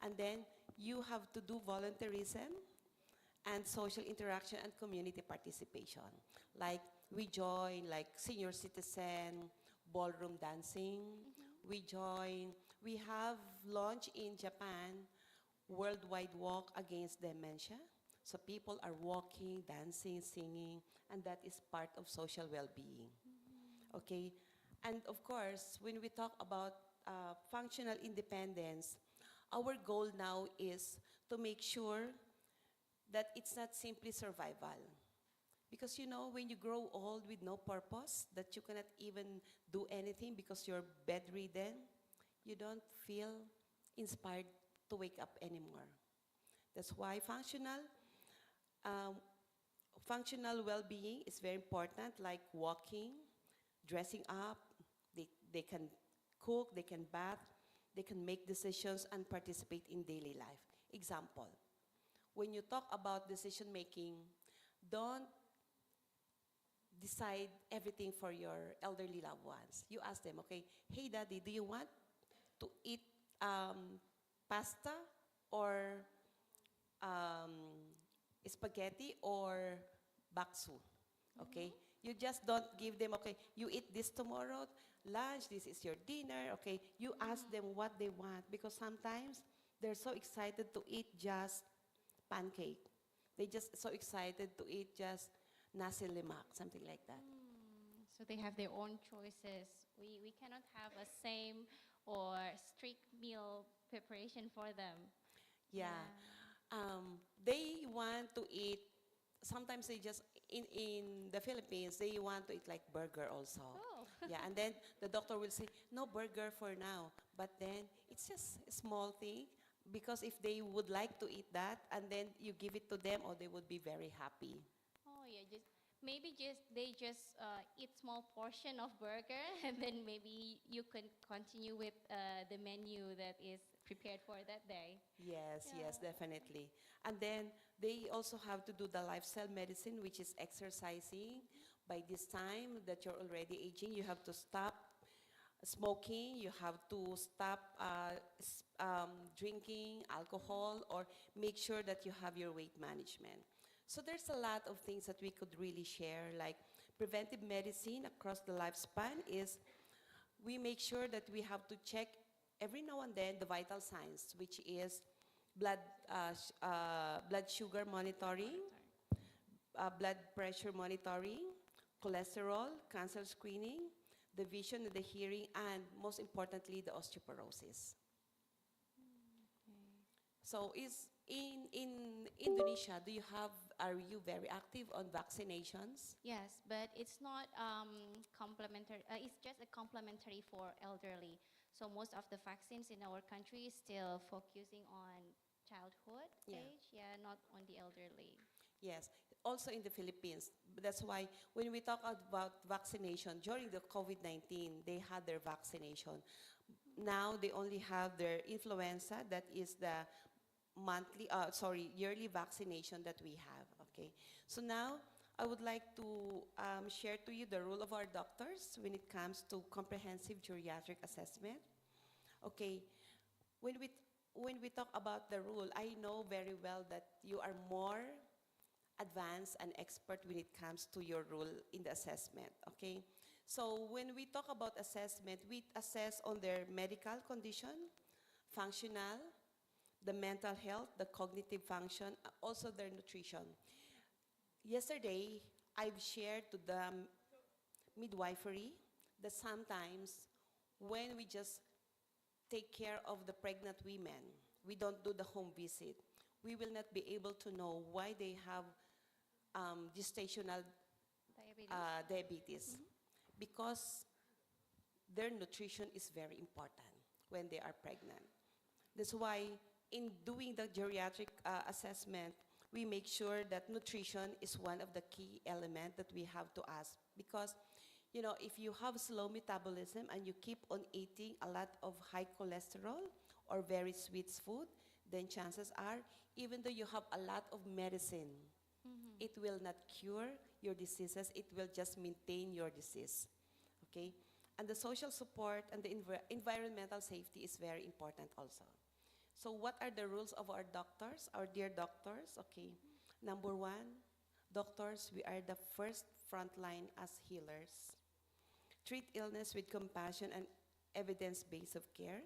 And then you have to do volunteerism and social interaction and community participation. Like we join like senior citizen, ballroom dancing. We have launched in Japan, worldwide walk against dementia. So people are walking, dancing, singing, and that is part of social well-being. Okay, and of course, when we talk about functional independence, our goal now is to make sure that it's not simply survival. Because when you grow old with no purpose, that you cannot even do anything because you're bedridden, you don't feel inspired to wake up anymore. That's why functional well-being is very important, like walking, dressing up, they can cook, they can bath, they can make decisions and participate in daily life. Example, when you talk about decision making, don't decide everything for your elderly loved ones. You ask them, okay, hey daddy, do you want to eat pasta or spaghetti or bakso? Okay, you just don't give them, okay, you eat this tomorrow, lunch, this is your dinner, okay? You ask them what they want because sometimes they're so excited to eat just pancake. They just so excited to eat just nasi lemak, something like that. So they have their own choices. We cannot have a same or strict meal preparation for them. Yeah. They want to eat, sometimes they just, in the Philippines, they want to eat like burger also. Oh. Yeah, and then the doctor will say, no burger for now. But then it's just a small thing because if they would like to eat that and then you give it to them, or they would be very happy. Oh yeah, just they just eat small portion of burger, and then maybe you can continue with the menu that is prepared for that day. Yes, Yeah. yes, definitely. And then they also have to do the lifestyle medicine, which is exercising. By this time that you're already aging, you have to stop smoking, you have to stop drinking alcohol, or make sure that you have your weight management. So there's a lot of things that we could really share, like preventive medicine across the lifespan is we make sure that we have to check every now and then the vital signs, which is blood, blood sugar monitoring, blood pressure monitoring, cholesterol, cancer screening, the vision and the hearing, and most importantly, the osteoporosis. So is in Indonesia, are you very active on vaccinations? Yes, but it's not complementary. It's just a complementary for elderly. So most of the vaccines in our country is still focusing on childhood Yeah. age, yeah, not on the elderly. Yes, also in the Philippines. That's why when we talk about vaccination, during the COVID-19, they had their vaccination. Now they only have their influenza, that is the yearly vaccination that we have, okay? So now I would like to share to you the role of our doctors when it comes to comprehensive geriatric assessment. Okay, when we talk about the rule, I know very well that you are more advanced and expert when it comes to your role in the assessment, okay? So when we talk about assessment, we assess on their medical condition, functional, the mental health, the cognitive function, also their nutrition. Yesterday, I've shared to the midwifery that sometimes when we just take care of the pregnant women, we don't do the home visit, we will not be able to know why they have gestational Diabetes. diabetes, because their nutrition is very important when they are pregnant. That's why in doing the geriatric assessment, we make sure that nutrition is one of the key elements that we have to ask. Because, you know, if you have slow metabolism and you keep on eating a lot of high cholesterol or very sweet food, then chances are, even though you have a lot of medicine, it will not cure your diseases, it will just maintain your disease, okay? And the social support and the environmental safety is very important also. So what are the rules of our doctors, our dear doctors? Okay, number one, doctors, we are the first frontline as healers. Treat illness with compassion and evidence-based of care.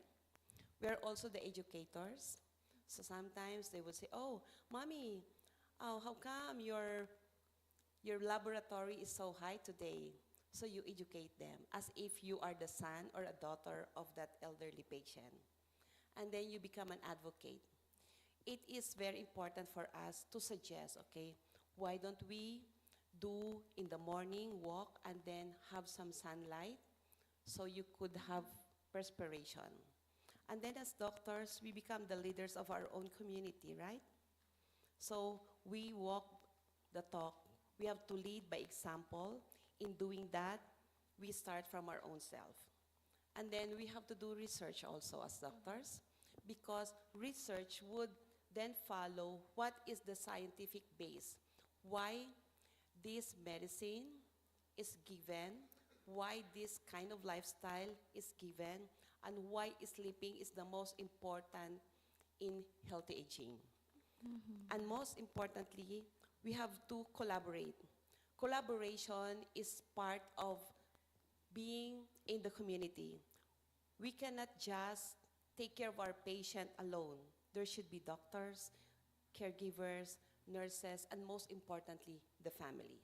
We are also the educators. So sometimes they would say, oh, mommy, oh, how come your laboratory is so high today? So you educate them as if you are the son or a daughter of that elderly patient. And then you become an advocate. It is very important for us to suggest, okay, why don't we do in the morning walk and then have some sunlight so you could have perspiration. And then as doctors, we become the leaders of our own community, right? So we walk the talk. We have to lead by example. In doing that, we start from our own self. And then we have to do research also as doctors, because research would then follow what is the scientific base. Why this medicine is given, why this kind of lifestyle is given, and why sleeping is the most important in healthy aging. And most importantly, we have to collaborate. Collaboration is part of being in the community. We cannot just take care of our patient alone. There should be doctors, caregivers, nurses, and most importantly, the family.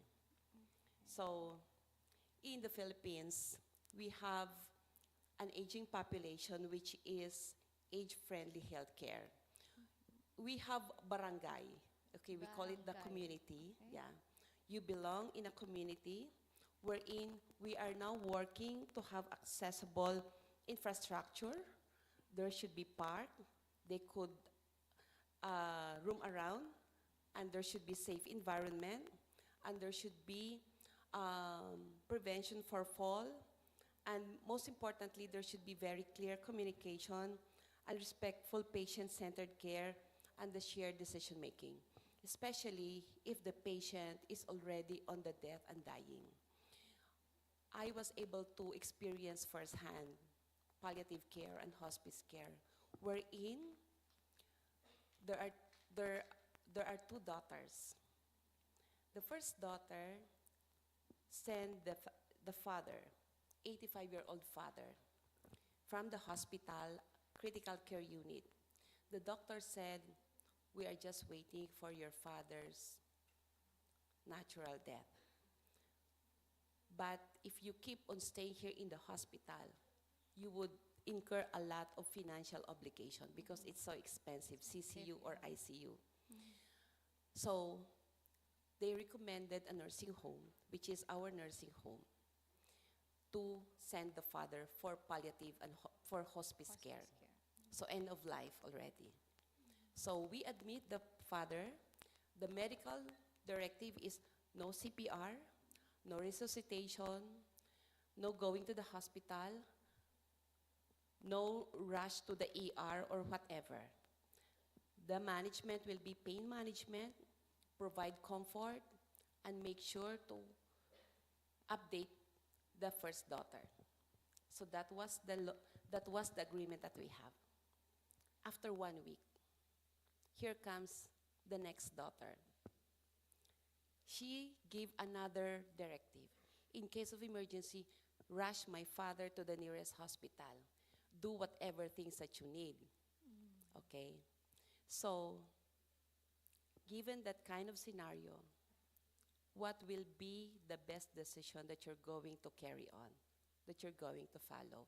So, in the Philippines, we have an aging population which is age-friendly healthcare. We have barangay. Okay, we call it the Barangay. community. Okay. Yeah. You belong in a community wherein we are now working to have accessible infrastructure. There should be park. They could roam around, and there should be safe environment, and there should be prevention for fall, and most importantly, there should be very clear communication and respectful patient-centered care and the shared decision-making, especially if the patient is already on the death and dying. I was able to experience firsthand palliative care and hospice care, wherein there are, there, there are two daughters. The first daughter sent the father, 85-year-old father, from the hospital critical care unit. The doctor said, "We are just waiting for your father's natural death. But if you keep on staying here in the hospital, you would incur a lot of financial obligation because it's so expensive, CCU or ICU." So they recommended a nursing home, which is our nursing home, to send the father for palliative and for hospice care. So end of life already. So we admit the father. The medical directive is no CPR, no resuscitation, no going to the hospital, no rush to the ER or whatever. The management will be pain management, provide comfort, and make sure to update the first daughter. So that was the agreement that we have. After 1 week, here comes the next daughter. She gave another directive. In case of emergency, rush my father to the nearest hospital. Do whatever things that you need. Okay? So, given that kind of scenario, what will be the best decision that you're going to carry on, that you're going to follow?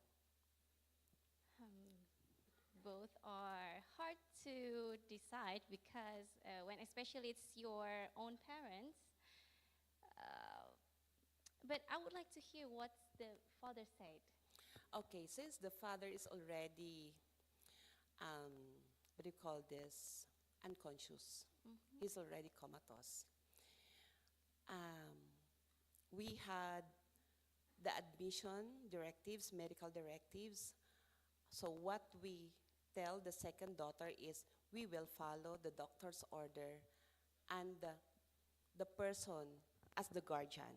Both are hard to decide because when especially it's your own parents. But I would like to hear what the father said. Okay, since the father is already, what do you call this, unconscious, he's already comatose. We had the admission directives, medical directives. So what we tell the second daughter is we will follow the doctor's order and the person as the guardian,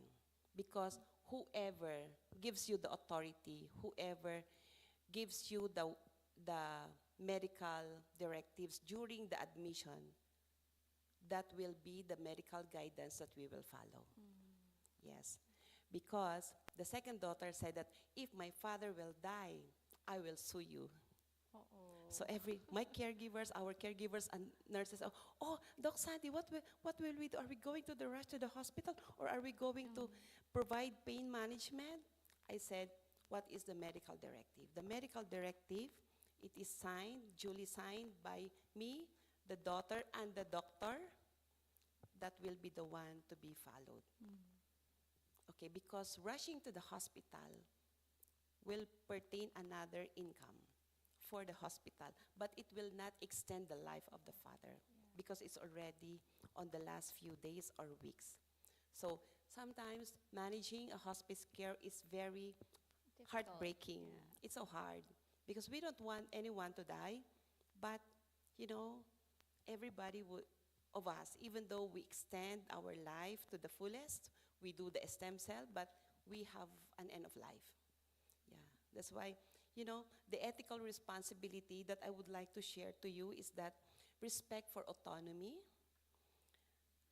because whoever gives you the authority, whoever gives you the medical directives during the admission, that will be the medical guidance that we will follow. Yes, because the second daughter said that if my father will die, I will sue you. So my caregivers, our caregivers and nurses, Doc Sandy, what will we do? Are we going to the rush to the hospital, or are we going to provide pain management? I said, what is the medical directive? The medical directive, it is signed, duly signed by me, the daughter, and the doctor. That will be the one to be followed. Okay, because rushing to the hospital will pertain another income for the hospital, but it will not extend the life of the father because it's already on the last few days or weeks. So sometimes managing a hospice care is very heartbreaking. It's so hard because we don't want anyone to die, but everybody of us, even though we extend our life to the fullest, we do the stem cell, but we have an end of life. Yeah, that's why, you know, the ethical responsibility that I would like to share to you is that respect for autonomy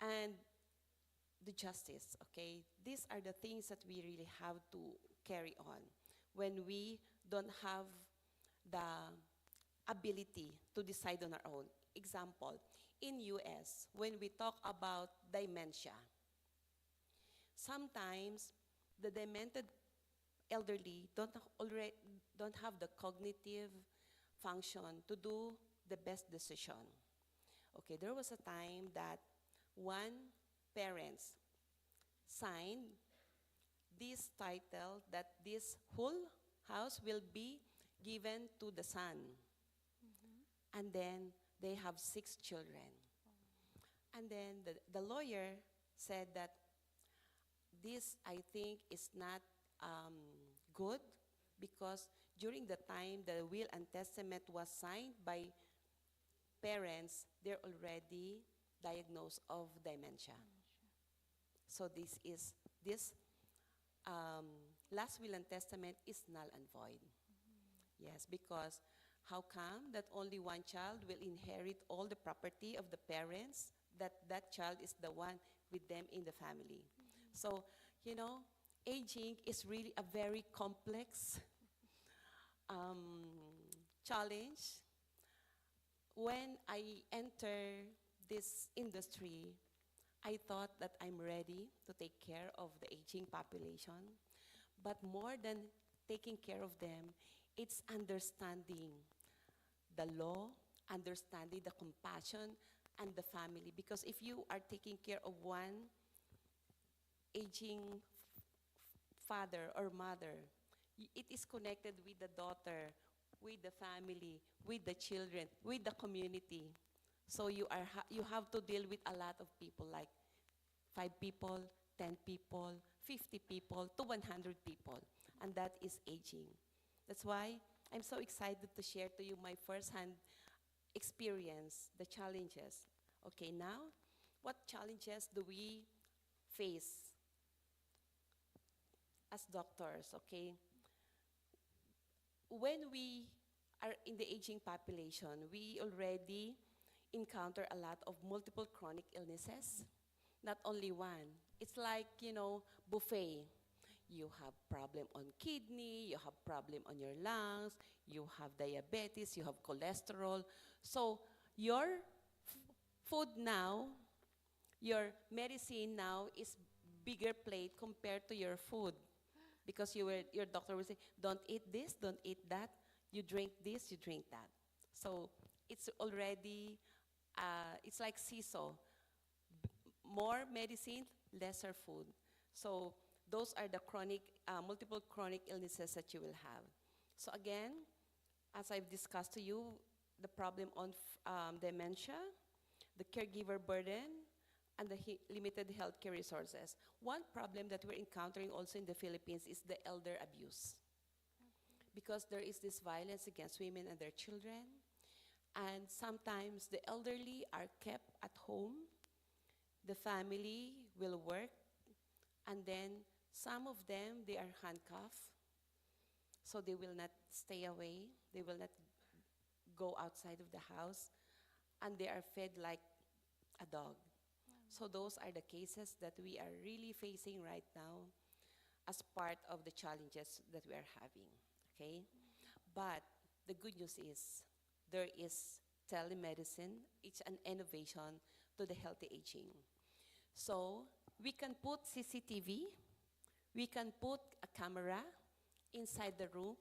and the justice, okay? These are the things that we really have to carry on when we don't have the ability to decide on our own. Example, in US, when we talk about dementia, sometimes the demented elderly don't have the cognitive function to do the best decision. Okay, there was a time that one parents signed this title that this whole house will be given to the son. And then they have 6 children. And then the lawyer said that this, I think, is not good because during the time the will and testament was signed by parents, they're already diagnosed of dementia. So this last will and testament is null and void. Yes, because how come that only one child will inherit all the property of the parents, that child is the one with them in the family? So, you know, aging is really a very complex challenge. When I enter this industry, I thought that I'm ready to take care of the aging population. But more than taking care of them, it's understanding the law, understanding the compassion and the family. Because if you are taking care of one aging father or mother, it is connected with the daughter, with the family, with the children, with the community. So you have to deal with a lot of people, like 5 people, 10 people, 50 people, to 100 people. And that is aging. That's why I'm so excited to share to you my first-hand experience, the challenges. Okay, now, what challenges do we face as doctors, okay? When we are in the aging population, we already encounter a lot of multiple chronic illnesses, not only one. It's like, you know, buffet. You have problem on kidney, you have problem on your lungs, you have diabetes, you have cholesterol. So your food now, your medicine now is bigger plate compared to your food. Because your doctor will say, don't eat this, don't eat that, you drink this, you drink that. So it's already, it's like seesaw. More medicine, lesser food. So those are the chronic, multiple chronic illnesses that you will have. So again, as I've discussed to you, the problem on dementia, the caregiver burden, and the limited healthcare resources. One problem that we're encountering also in the Philippines is the elder abuse. Because there is this violence against women and their children, and sometimes the elderly are kept at home, the family will work, and then some of them, they are handcuffed, so they will not stay away, they will not go outside of the house, and they are fed like a dog. So those are the cases that we are really facing right now as part of the challenges that we are having, okay? But the good news is there is telemedicine. It's an innovation to the healthy aging. So we can put CCTV, we can put a camera inside the room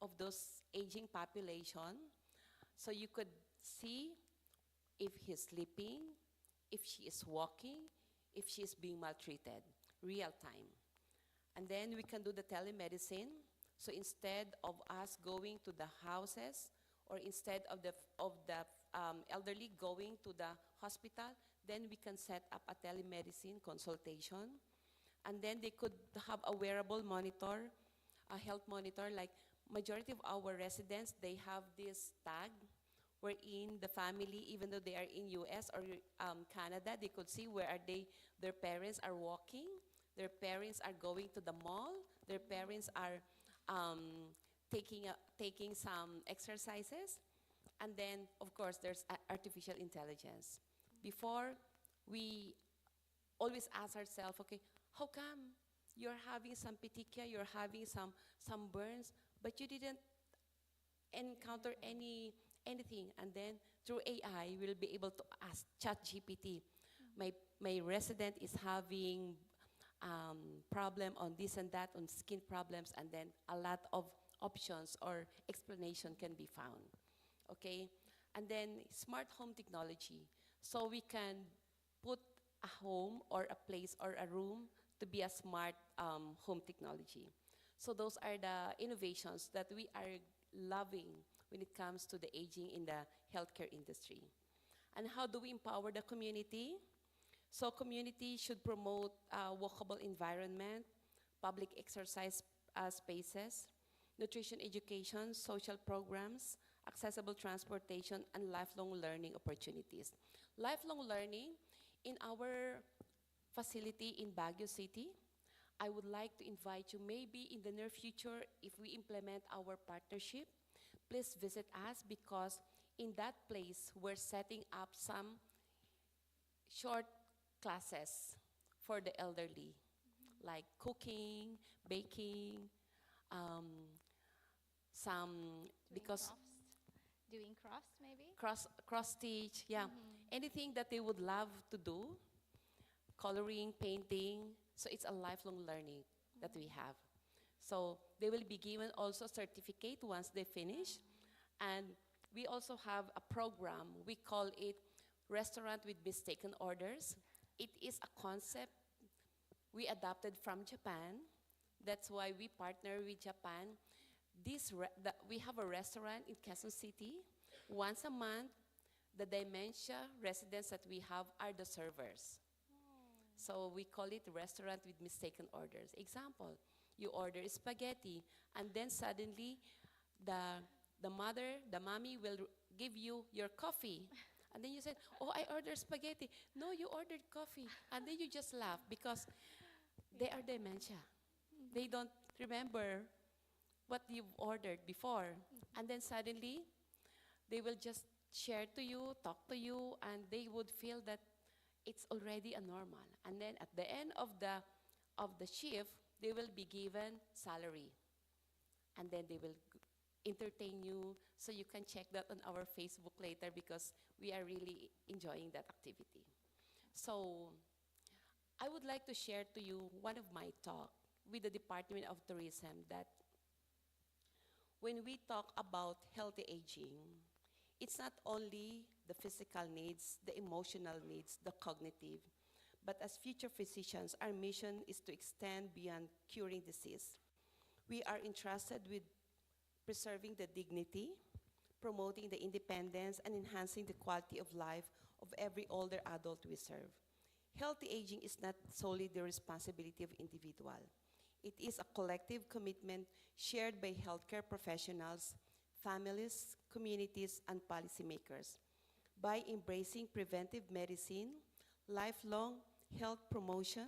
of those aging population, so you could see if he's sleeping, if she is walking, if she is being maltreated, real time. And then we can do the telemedicine. So instead of us going to the houses, or instead of the elderly going to the hospital, then we can set up a telemedicine consultation. And then they could have a wearable monitor, a health monitor. Like majority of our residents, they have this tag wherein the family, even though they are in US or Canada, they could see where are their parents are walking, Their parents are going to the mall. Their parents are taking some exercises. And then, of course, there's artificial intelligence. Before, we always ask ourselves, okay, how come you're having some petechia, you're having some burns, but you didn't encounter anything? And then through AI, we'll be able to ask ChatGPT, my resident is having problem on this and that, on skin problems, and then a lot of options or explanation can be found. Okay, and then smart home technology. So we can put a home or a place or a room to be a smart home technology. So those are the innovations that we are loving when it comes to the aging in the healthcare industry. And how do we empower the community? So community should promote a walkable environment, public exercise spaces, nutrition education, social programs, accessible transportation, and lifelong learning opportunities. Lifelong learning in our facility in Baguio City, I would like to invite you, maybe in the near future, if we implement our partnership, please visit us, because in that place, we're setting up some short classes for the elderly, like cooking, baking, because Doing crafts, maybe? cross stitch, yeah, anything that they would love to do, coloring, painting. So it's a lifelong learning that we have. So they will be given also a certificate once they finish. And we also have a program, we call it Restaurant with Mistaken Orders. It is a concept we adopted from Japan. That's why we partner with Japan. We have a restaurant in Quezon City. Once a month, the dementia residents that we have are the servers. So we call it Restaurant with Mistaken Orders. Example, you order spaghetti, and then suddenly the mommy will give you your coffee. And then you said, oh, I ordered spaghetti. No, you ordered coffee. And then you just laugh because they are dementia. They don't remember what you've ordered before. And then suddenly, they will just share to you, talk to you, and they would feel that it's already a normal. And then at the end of the shift, they will be given salary. And then they will entertain you, so you can check that on our Facebook later, because we are really enjoying that activity. So I would like to share to you one of my talk with the Department of Tourism, that when we talk about healthy aging, it's not only the physical needs, the emotional needs, the cognitive, but as future physicians, our mission is to extend beyond curing disease. We are entrusted with preserving the dignity, promoting the independence, and enhancing the quality of life of every older adult we serve. Healthy aging is not solely the responsibility of individual. It is a collective commitment shared by healthcare professionals, families, communities, and policymakers. By embracing preventive medicine, lifelong health promotion,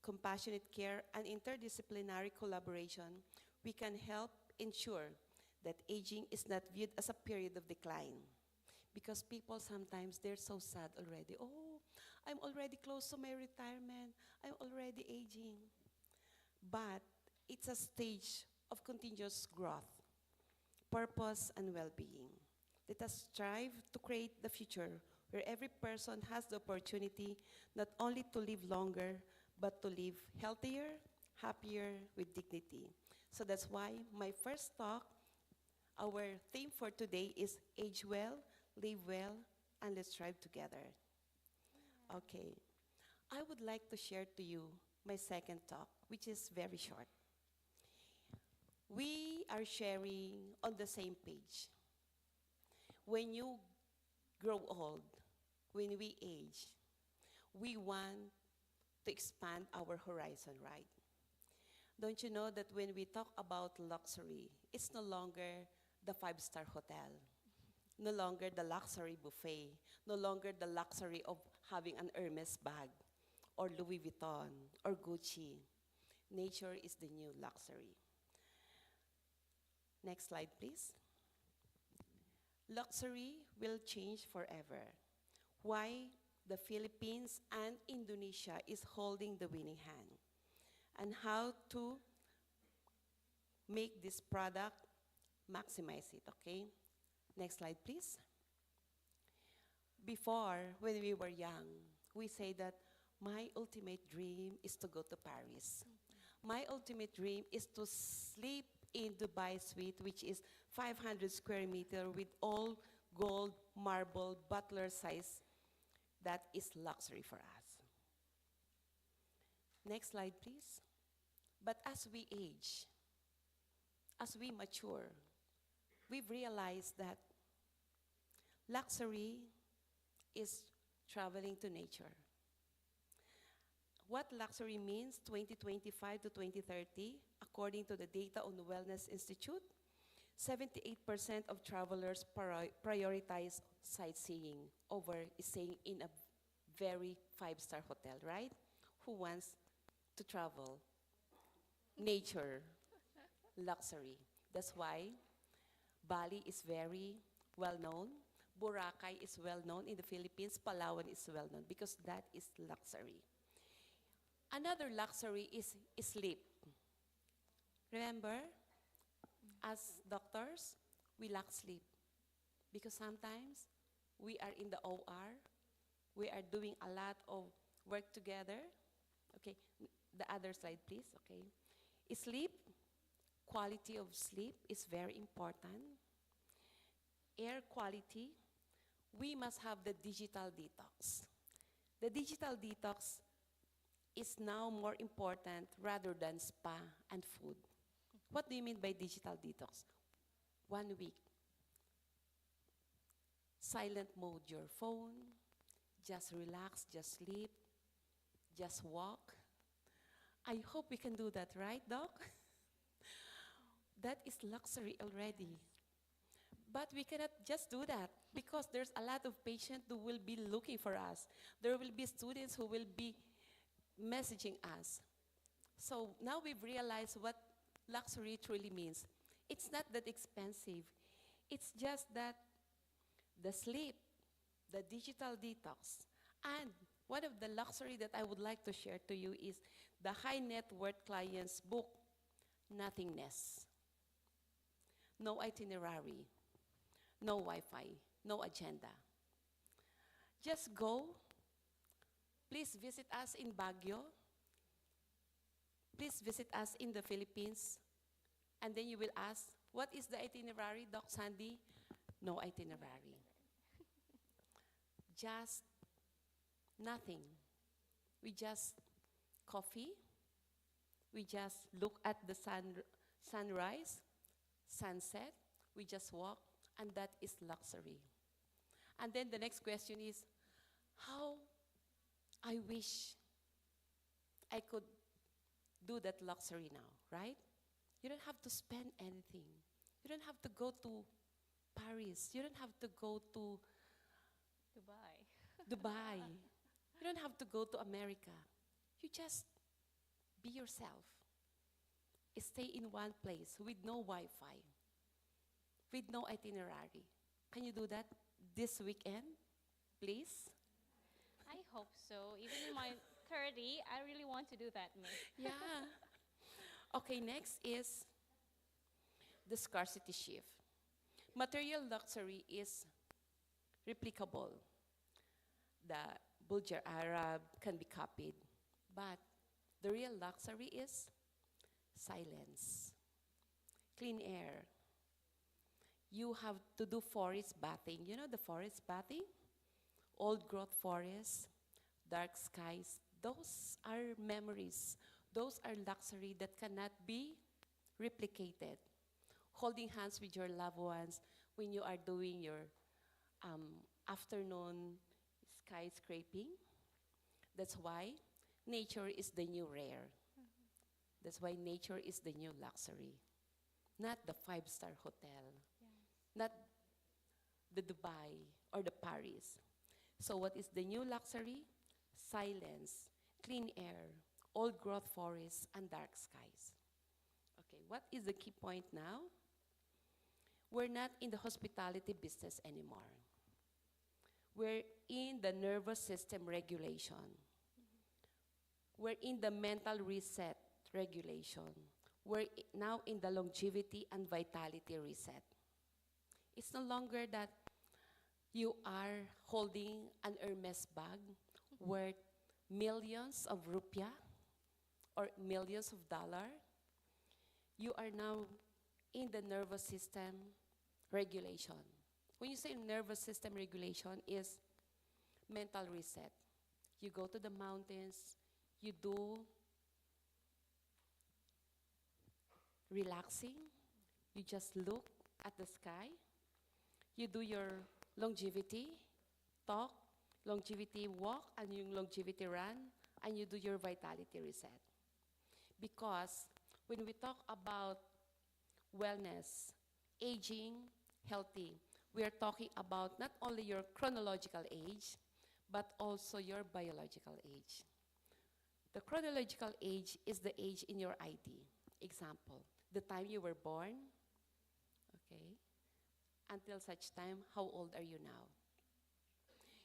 compassionate care, and interdisciplinary collaboration, we can help ensure that aging is not viewed as a period of decline. Because people sometimes, they're so sad already. Oh, I'm already close to my retirement. I'm already aging. But it's a stage of continuous growth, purpose, and well-being. Let us strive to create the future where every person has the opportunity not only to live longer, but to live healthier, happier, with dignity. So that's why my first talk, our theme for today is Age Well, Live Well, and Let's Strive Together. Okay. I would like to share to you my second talk, which is very short. We are sharing on the same page. When you grow old, when we age, we want to expand our horizon, right? Don't you know that when we talk about luxury, it's no longer the five-star hotel, no longer the luxury buffet, no longer the luxury of having an Hermes bag, or Louis Vuitton or Gucci. Nature is the new luxury. Next slide, please. Luxury will change forever. Why the Philippines and Indonesia is holding the winning hand, and how to make this product, maximize it, okay? Next slide, please. Before, when we were young, we say that my ultimate dream is to go to Paris. My ultimate dream is to sleep in Dubai Suite, which is 500 square meter with all gold, marble, butler size. That is luxury for us. Next slide, please. But as we age, as we mature, we've realized that luxury is traveling to nature. What luxury means 2025 to 2030, according to the data on the Wellness Institute, 78% of travelers prioritize sightseeing over staying in a very five-star hotel, right? Who wants to travel? Nature, luxury. That's why Bali is very well known. Boracay is well known in the Philippines. Palawan is well known because that is luxury. Another luxury is sleep. Remember, as doctors, we lack sleep because sometimes we are in the OR, we are doing a lot of work together. Okay, the other slide, please. Okay, sleep, quality of sleep is very important. Air quality, we must have the digital detox. The digital detox is now more important rather than spa and food. What do you mean by digital detox? 1 week. Silent mode your phone, just relax, just sleep, just walk. I hope we can do that, right, Doc? That is luxury already. But we cannot just do that because there's a lot of patients who will be looking for us. There will be students who will be messaging us. So now we've realized what luxury truly means. It's not that expensive. It's just that the sleep, the digital detox, and one of the luxury that I would like to share to you is the high net worth clients book nothingness. No itinerary, no Wi-Fi, no agenda. Just go. Please visit us in Baguio. Please visit us in the Philippines. And then you will ask, what is the itinerary, Doc Sandy? No itinerary. Just nothing. We just coffee. We just look at the sunrise, sunset. We just walk, and that is luxury. And then the next question is, how I wish I could do that luxury now, right? You don't have to spend anything. You don't have to go to Paris. You don't have to go to Dubai. You don't have to go to America. You just be yourself. Stay in one place with no Wi-Fi, with no itinerary. Can you do that this weekend, please? I hope so. Even in my 30, I really want to do that, Miss. Yeah. Okay, next is the scarcity shift. Material luxury is replicable. The Burj Arab can be copied, but the real luxury is silence, clean air. You have to do forest bathing. You know the forest bathing? Old growth forests, dark skies. Those are memories. Those are luxury that cannot be replicated. Holding hands with your loved ones when you are doing your afternoon skyscraping. That's why nature is the new rare. That's why nature is the new luxury. Not the five-star hotel. Yes. Not the Dubai or the Paris. So what is the new luxury? Silence, clean air, old-growth forests, and dark skies. Okay, what is the key point now? We're not in the hospitality business anymore. We're in the nervous system regulation. We're in the mental reset regulation. We're now in the longevity and vitality reset. It's no longer that you are holding an Hermes bag worth millions of rupiah or millions of dollars. You are now in the nervous system regulation. When you say nervous system regulation is mental reset. You go to the mountains, you do relaxing, you just look at the sky, you do your longevity talk, longevity walk, and yung longevity run, and you do your vitality reset. Because when we talk about wellness, aging, healthy, we are talking about not only your chronological age, but also your biological age. The chronological age is the age in your ID. Example, the time you were born, okay, until such time, how old are you now?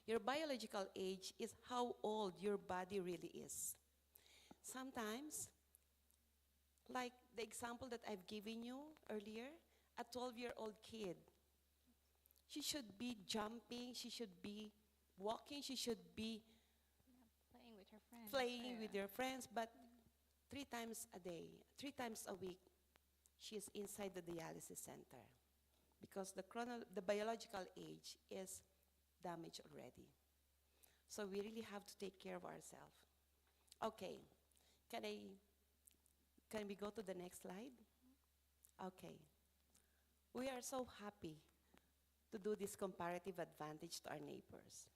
Your biological age is how old your body really is. Sometimes, like the example that I've given you earlier, a 12-year-old kid, she should be jumping, she should be walking, she should be Playing with her friends. playing with your friends, but 3 times a day, 3 times a week, she is inside the dialysis center because the biological age is damaged already. So we really have to take care of ourselves. Okay, can we go to the next slide? Okay. We are so happy to do this comparative advantage to our neighbors.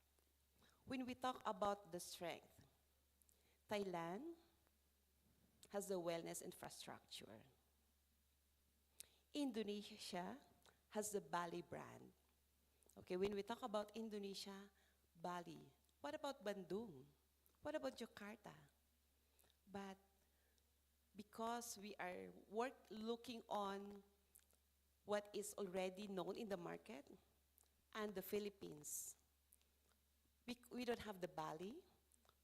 When we talk about the strength, Thailand has the wellness infrastructure. Indonesia has the Bali brand. Okay, when we talk about Indonesia, Bali. What about Bandung? What about Jakarta? But because we are looking on what is already known in the market and the Philippines, we don't have the Bali,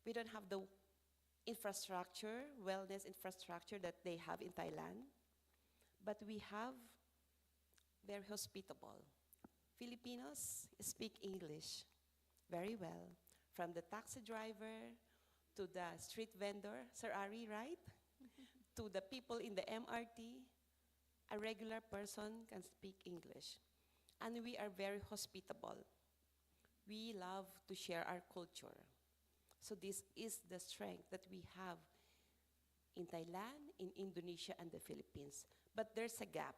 we don't have the infrastructure, wellness infrastructure that they have in Thailand, but we have very hospitable. Filipinos speak English very well, from the taxi driver to the street vendor, Sir Ari, right? To the people in the MRT, a regular person can speak English. And we are very hospitable. We love to share our culture. So this is the strength that we have in Thailand, in Indonesia, and the Philippines. But there's a gap.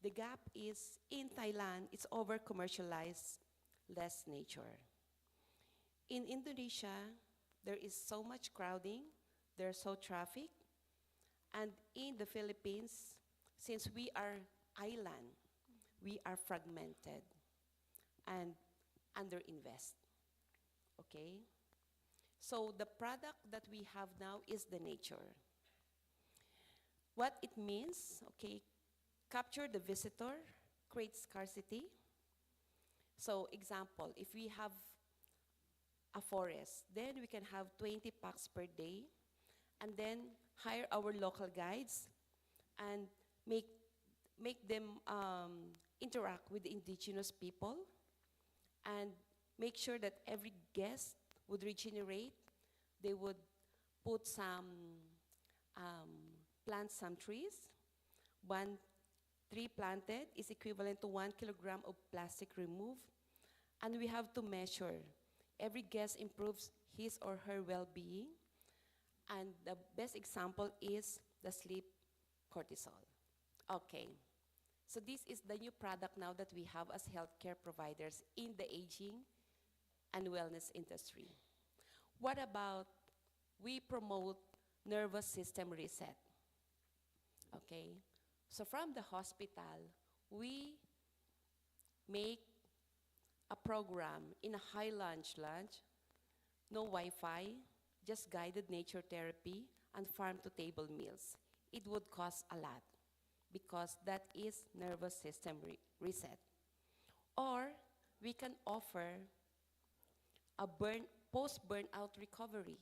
The gap is in Thailand, it's over-commercialized, less nature. In Indonesia, there is so much crowding, there's so traffic, and in the Philippines, since we are island, we are fragmented and underinvest. Okay? So the product that we have now is the nature. What it means, okay, capture the visitor, create scarcity. So example, if we have a forest, then we can have 20 packs per day, and then hire our local guides and make them interact with the indigenous people and make sure that every guest would regenerate. They would put plant some trees. 1 tree planted is equivalent to 1 kilogram of plastic removed. And we have to measure. Every guest improves his or her well-being. And the best example is the sleep cortisol. Okay. So this is the new product now that we have as healthcare providers in the aging and wellness industry. What about we promote nervous system reset? Okay. So from the hospital, we make a program in a high lunch, no Wi-Fi, just guided nature therapy and farm-to-table meals. It would cost a lot because that is nervous system reset. Or we can offer a post-burnout recovery.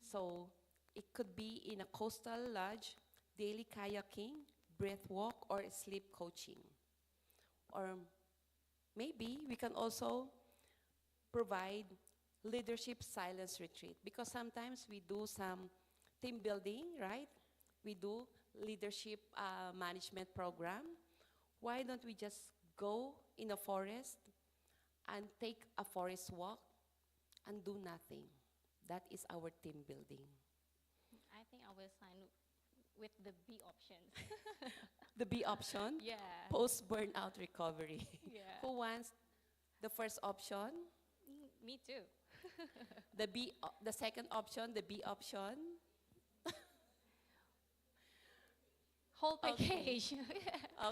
So it could be in a coastal lodge, daily kayaking, breath walk, or sleep coaching. Or maybe we can also provide leadership silence retreat because sometimes we do some team building, right? We do leadership management program. Why don't we just go in a forest and take a forest walk and do nothing? That is our team building. I think I will sign with the B options. The B option, Yeah. post-burnout recovery. Yeah. Who wants the first option? Me too. The second option, the B option. Whole Okay. package.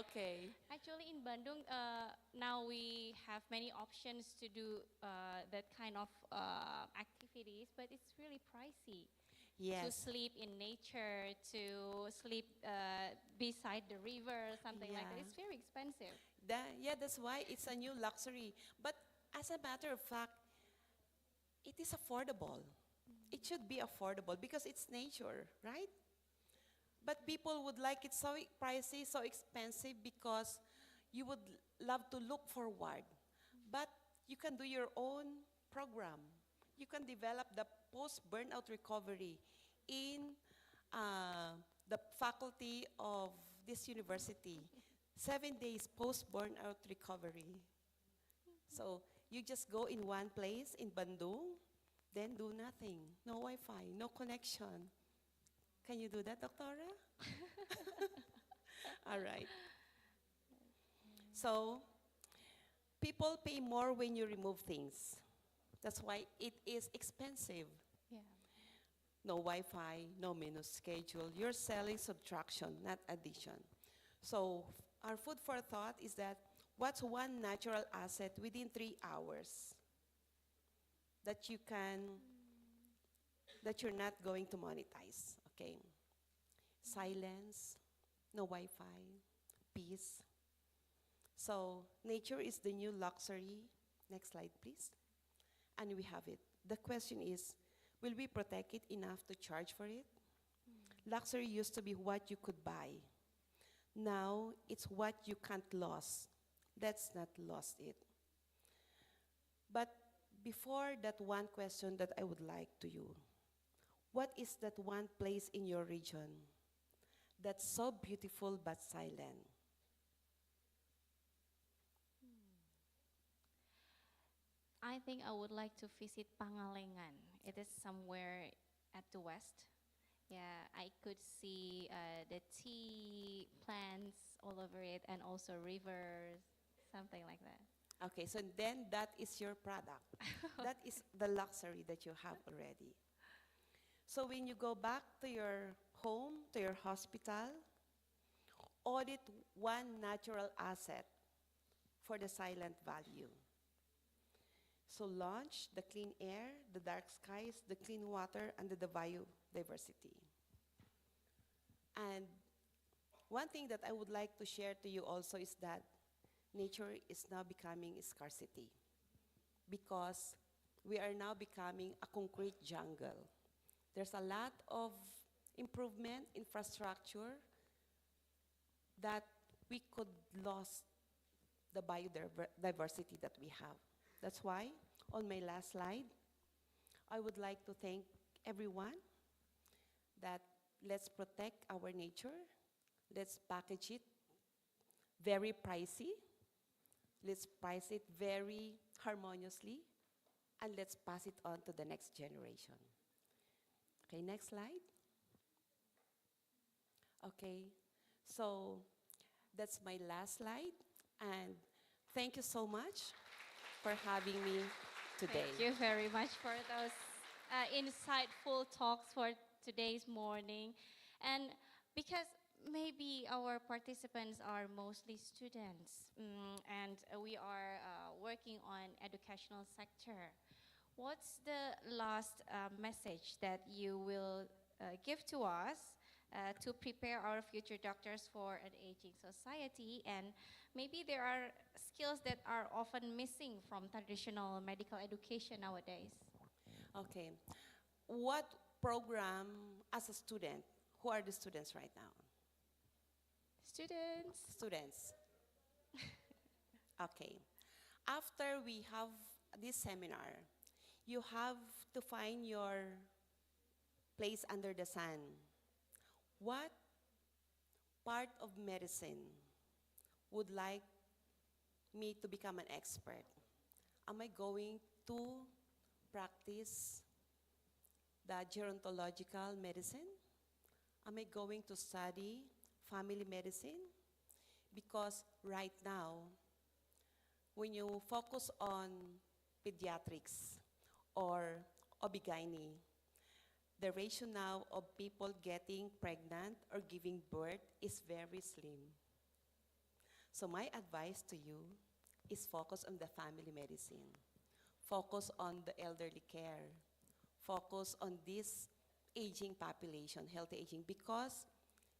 Okay. Actually, in Bandung, now we have many options to do that kind of activities, but it's really pricey. To Yes. sleep in nature, to sleep beside the river, something like that. Yeah. It's very expensive. Yeah, that's why it's a new luxury. But as a matter of fact, it is affordable. It should be affordable because it's nature, right? But people would like it so pricey, so expensive because you would love to look forward. But you can do your own program. You can develop the post-burnout recovery in the faculty of this university. 7 days post-burnout recovery. So you just go in one place in Bandung, then do nothing. No Wi-Fi, no connection. Can you do that, Doctora? All right. So people pay more when you remove things. That's why it is expensive. Yeah. No Wi-Fi, no menu schedule. You're selling subtraction, not addition. So our food for thought is that what's one natural asset within 3 hours that you're not going to monetize, okay? Silence, no Wi-Fi, peace. So nature is the new luxury. Next slide, please. And we have it. The question is, will we protect it enough to charge for it? Luxury used to be what you could buy. Now it's what you can't lose. Let's not lose it. But before that, one question that I would like to you. What is that one place in your region that's so beautiful but silent? I think I would like to visit Pangalengan. It is somewhere at the west. Yeah, I could see the tea plants all over it and also rivers, something like that. Okay, so then that is your product. That is the luxury that you have already. So when you go back to your home, to your hospital, audit one natural asset for the silent value. So launch the clean air, the dark skies, the clean water, and the biodiversity. And one thing that I would like to share to you also is that nature is now becoming a scarcity because we are now becoming a concrete jungle. There's a lot of improvement, infrastructure that we could lose the biodiversity that we have. That's why, on my last slide, I would like to thank everyone that let's protect our nature, let's package it very pricey, let's price it very harmoniously, and let's pass it on to the next generation. Okay, next slide. Okay, so that's my last slide, and thank you so much for having me today. Thank you very much for those insightful talks for today's morning. And because maybe our participants are mostly students and we are working on educational sector, what's the last message that you will give to us to prepare our future doctors for an aging society? And maybe there are skills that are often missing from traditional medical education nowadays. Okay. What program as a student? Who are the students right now? Students. Students. Okay. After we have this seminar, you have to find your place under the sun. What part of medicine would like me to become an expert? Am I going to practice the gerontological medicine? Am I going to study family medicine? Because right now, when you focus on pediatrics or OB/GYN, the ratio now of people getting pregnant or giving birth is very slim. So my advice to you is focus on the family medicine. Focus on the elderly care. Focus on this aging population, healthy aging, because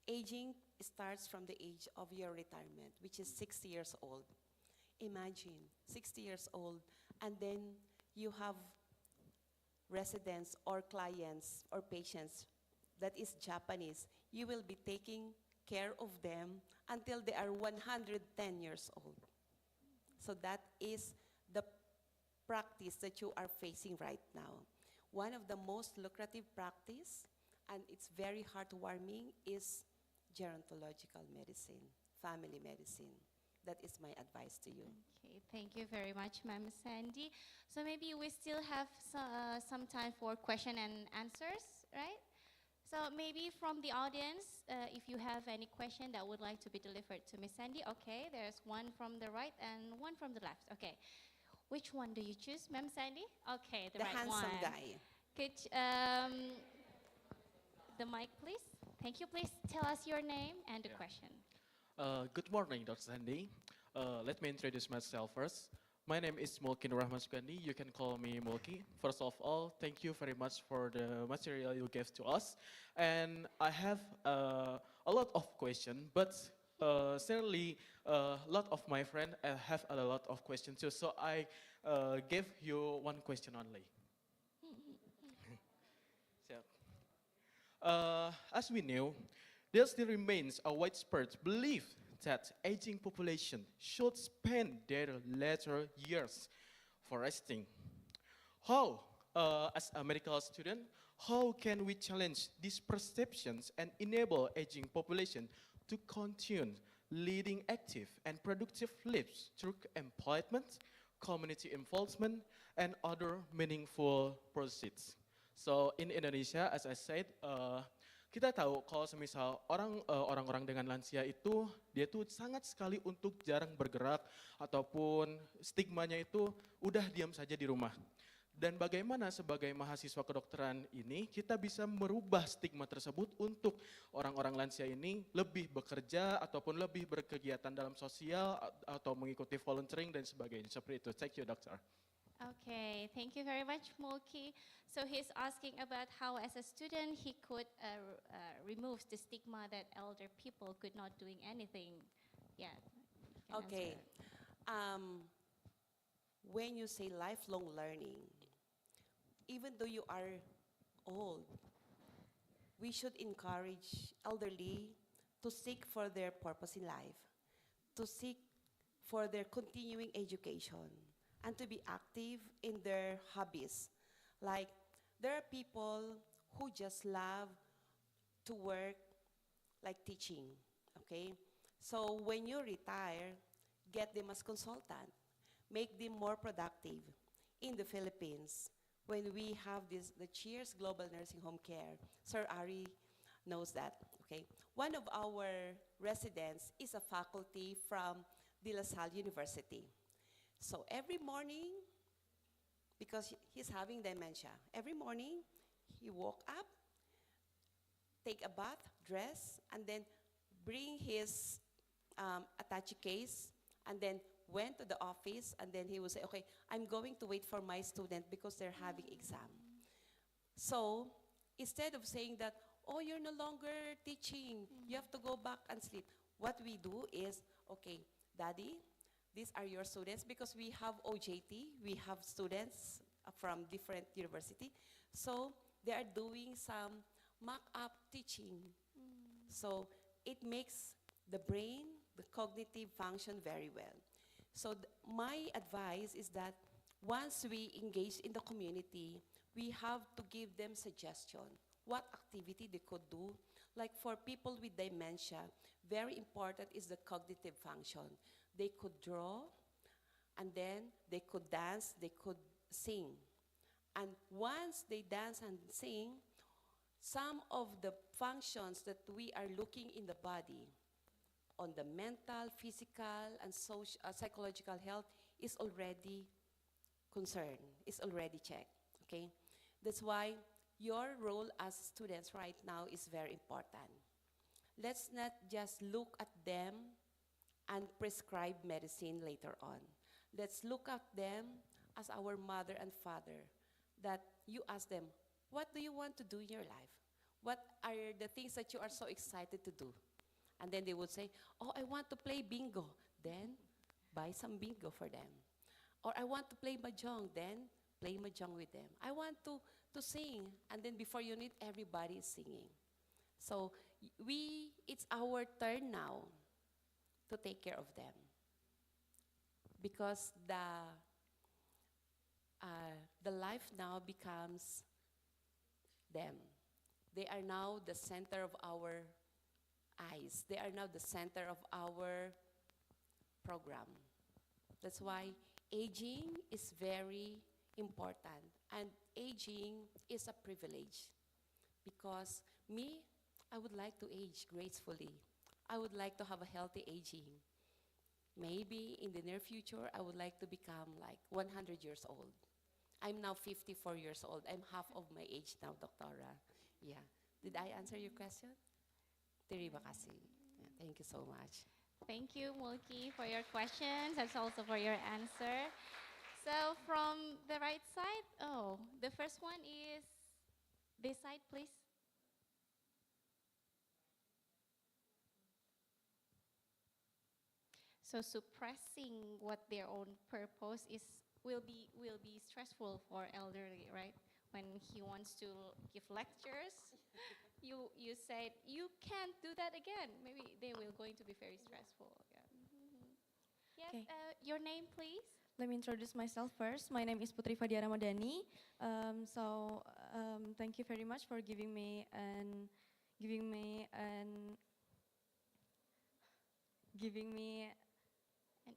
aging starts from the age of your retirement, which is 60 years old. Imagine, 60 years old, and then you have residents or clients or patients that is Japanese. You will be taking care of them until they are 110 years old. So that is the practice that you are facing right now. One of the most lucrative practice, and it's very heartwarming, is gerontological medicine, family medicine. That is my advice to you. Okay, thank you very much, Ma'am Sandy. So maybe we still have some time for question and answers, right? So maybe from the audience, if you have any question that would like to be delivered to Miss Sandy, okay, there's one from the right and one from the left. Okay, which one do you choose, Ma'am Sandy? Okay, the right handsome one. guy. Could the mic, please? Thank you. Please tell us your name and the question. Good morning, Dr. Sandy. Let me introduce myself first. My name is Mulki Rahman Sukandi. You can call me Mulki. First of all, thank you very much for the material you gave to us. And I have a lot of questions, but certainly a lot of my friends have a lot of questions too. So I gave you one question only. So, as we know, there still remains a widespread belief that aging population should spend their later years for resting. How, as a medical student, how can we challenge these perceptions and enable aging population to continue leading active and productive lives through employment, community involvement, and other meaningful pursuits? So in Indonesia, as I said, kita tahu kalau semisal orang-orang dengan lansia itu dia tuh sangat sekali untuk jarang bergerak ataupun stigmanya itu udah diam saja di rumah. Dan bagaimana sebagai mahasiswa kedokteran ini kita bisa merubah stigma tersebut untuk orang-orang lansia ini lebih bekerja ataupun lebih berkegiatan dalam sosial atau mengikuti volunteering dan sebagainya. Seperti itu. Thank you, dokter. Okay, thank you very much, Mulki. So he's asking about how, as a student, he could remove the stigma that elder people could not doing anything. Yeah. Okay. When you say lifelong learning, even though you are old, we should encourage elderly to seek for their purpose in life, to seek for their continuing education, and to be active in their hobbies. Like, there are people who just love to work like teaching, okay? So when you retire, get them as consultant, make them more productive. In the Philippines, when we have this, the Cheers Global Nursing Home Care, Sir Ari knows that, okay? One of our residents is a faculty from De La Salle University. So every morning, because he's having dementia, every morning he woke up, take a bath, dress, and then bring his attache case, and then went to the office, and then he would say, okay, I'm going to wait for my student because they're having exam. So instead of saying that, oh, you're no longer teaching, you have to go back and sleep, what we do is, okay, Daddy, these are your students, because we have OJT, we have students from different university. So they are doing some mock-up teaching. So it makes the brain, the cognitive function very well. So my advice is that once we engage in the community, we have to give them suggestion, what activity they could do. Like for people with dementia, very important is the cognitive function. They could draw, and then they could dance, they could sing. And once they dance and sing, some of the functions that we are looking in the body, on the mental, physical, and psychological health is already concerned, is already checked, okay? That's why your role as students right now is very important. Let's not just look at them and prescribe medicine later on. Let's look at them as our mother and father, that you ask them, what do you want to do in your life? What are the things that you are so excited to do? And then they would say, oh, I want to play bingo. Then buy some bingo for them. Or I want to play mahjong. Then play mahjong with them. I want to sing. And then before you need, everybody is singing. So it's our turn now to take care of them. Because the life now becomes them. They are now the center of our eyes. They are now the center of our program. That's why aging is very important. And aging is a privilege. Because me, I would like to age gracefully. I would like to have a healthy aging. Maybe in the near future, I would like to become like 100 years old. I'm now 54 years old. I'm half of my age now, Doctora. Yeah. Did I answer your question? Terima kasih. Yeah, thank you so much. Thank you, Mulki, for your questions and also for your answer. So from the right side, the first one is this side, please. So suppressing what their own purpose is will be stressful for elderly, right? When he wants to give lectures, you said you can't do that again. Maybe they will going to be very stressful. Yeah. Yes. Okay. Your name, please. Let me introduce myself first. My name is Putri Fadia Ramadhani. Thank you very much for giving me an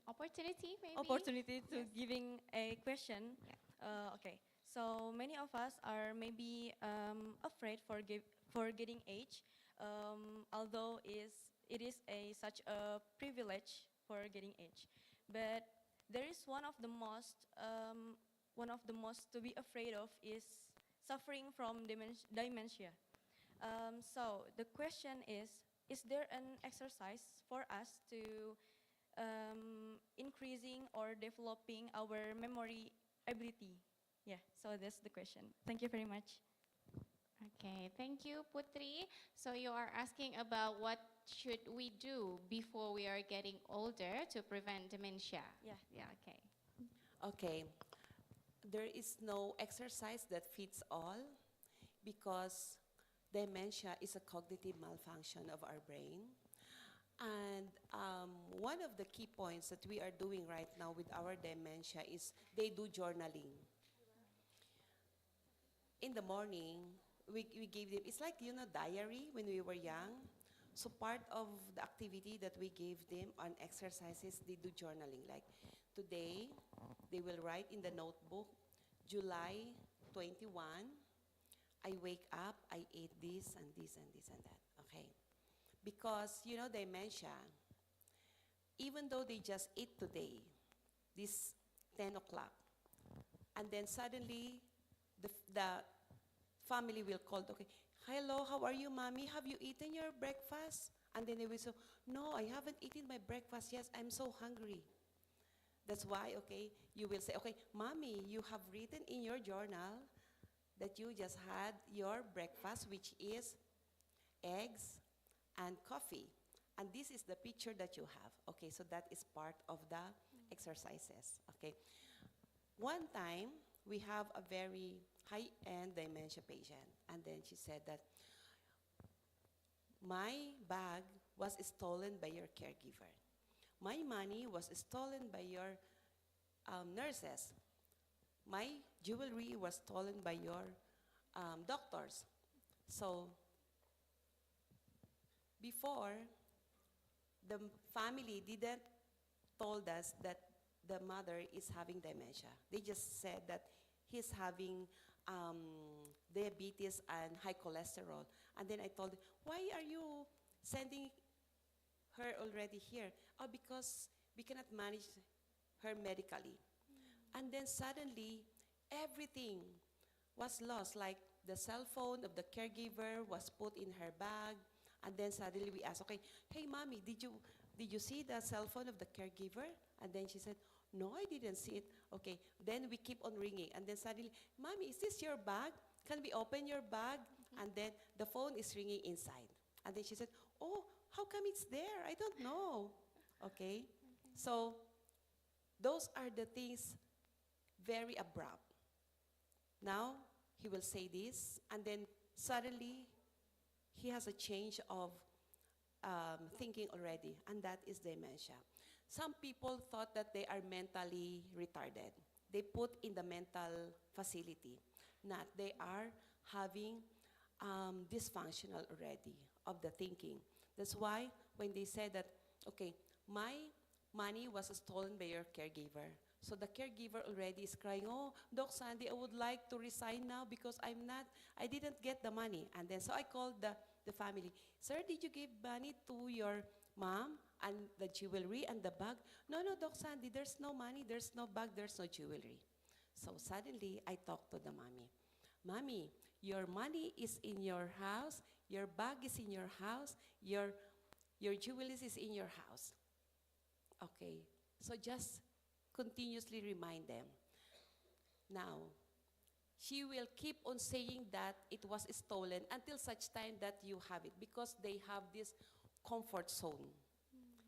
Opportunity, maybe. opportunity to Yes. giving a question. Yeah. Okay. So many of us are maybe afraid for getting age, although it is such a privilege for getting age. But there is one of the most to be afraid of is suffering from dementia. So the question is there an exercise for us to increasing or developing our memory ability? Yeah, so that's the question. Thank you very much. Okay, thank you, Putri. So you are asking about what should we do before we are getting older to prevent dementia? Yeah. Yeah, okay. Okay. There is no exercise that fits all, because dementia is a cognitive malfunction of our brain. And one of the key points that we are doing right now with our dementia is they do journaling. In the morning, we gave them, it's like, diary when we were young. So part of the activity that we gave them on exercises, they do journaling. Like today, they will write in the notebook, July 21, I wake up, I ate this and this and this and that, okay? Because, dementia, even though they just eat today, this 10 o'clock, and then suddenly the family will call, okay, hello, how are you, mommy? Have you eaten your breakfast? And then they will say, no, I haven't eaten my breakfast. Yes, I'm so hungry. That's why, okay, you will say, okay, mommy, you have written in your journal that you just had your breakfast, which is eggs and coffee. And this is the picture that you have. Okay, so that is part of the exercises. Okay. One time, we have a very high-end dementia patient. And then she said that, my bag was stolen by your caregiver. My money was stolen by your nurses. My jewelry was stolen by your doctors. So before, the family didn't told us that the mother is having dementia. They just said that he's having diabetes and high cholesterol. And then I told, why are you sending her already here? Oh, because we cannot manage her medically. And then suddenly, everything was lost, like the cell phone of the caregiver was put in her bag. And then suddenly we asked, okay, hey, mommy, did you see the cell phone of the caregiver? And then she said, no, I didn't see it. Okay, then we keep on ringing. And then suddenly, mommy, is this your bag? Can we open your bag? And then the phone is ringing inside. And then she said, oh, how come it's there? I don't know. Okay, so those are the things very abrupt. Now, he will say this, and then suddenly, he has a change of thinking already, and that is dementia. Some people thought that they are mentally retarded. They put in the mental facility. Not, they are having dysfunctional already of the thinking. That's why when they said that, okay, my money was stolen by your caregiver. So the caregiver already is crying, oh, Doc Sandy, I would like to resign now because I didn't get the money. And then so I called the family. Sir, did you give money to your mom and the jewelry and the bag? No, Doc Sandy, there's no money, there's no bag, there's no jewelry. So suddenly I talked to the mommy. Mommy, your money is in your house, your bag is in your house, your jewelry is in your house. Okay, so just continuously remind them. Now, she will keep on saying that it was stolen until such time that you have it, because they have this comfort zone.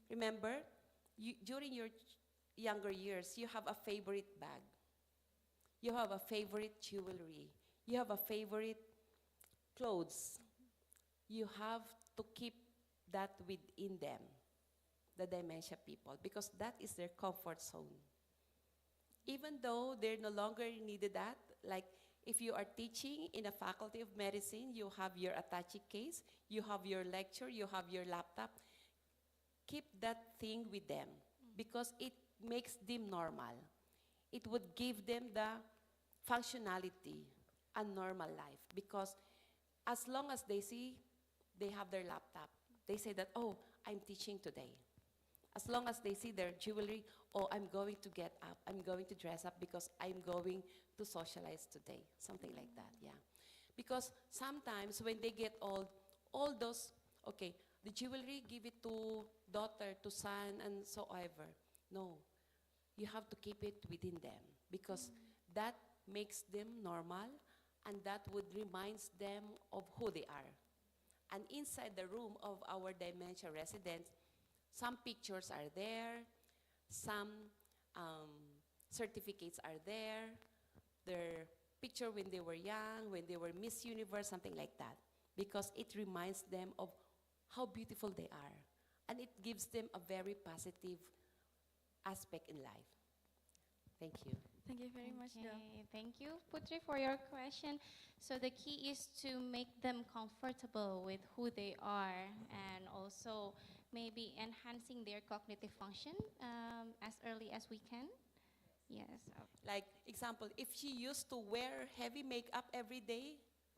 Remember, during your younger years, you have a favorite bag. You have a favorite jewelry. You have a favorite clothes. You have to keep that within them, the dementia people, because that is their comfort zone. Even though they're no longer needed that, like if you are teaching in a faculty of medicine, you have your attaché case, you have your lecture, you have your laptop, keep that thing with them because it makes them normal. It would give them the functionality and normal life, because as long as they see they have their laptop, they say that, oh, I'm teaching today. As long as they see their jewelry, oh, I'm going to get up, I'm going to dress up because I'm going to socialize today, something like that, yeah. Because sometimes when they get old, all those, okay, the jewelry, give it to daughter, to son, and so ever. No, you have to keep it within them because that makes them normal and that would reminds them of who they are. And inside the room of our dementia residents, some pictures are there, some certificates are there, their picture when they were young, when they were Miss Universe, something like that, because it reminds them of how beautiful they are. And it gives them a very positive aspect in life. Thank you. Thank you very much, Doc. Okay, thank you, Putri, for your question. So the key is to make them comfortable with who they are and also maybe enhancing their cognitive function as early as we can. Yes. Like, example, if she used to wear heavy makeup every day,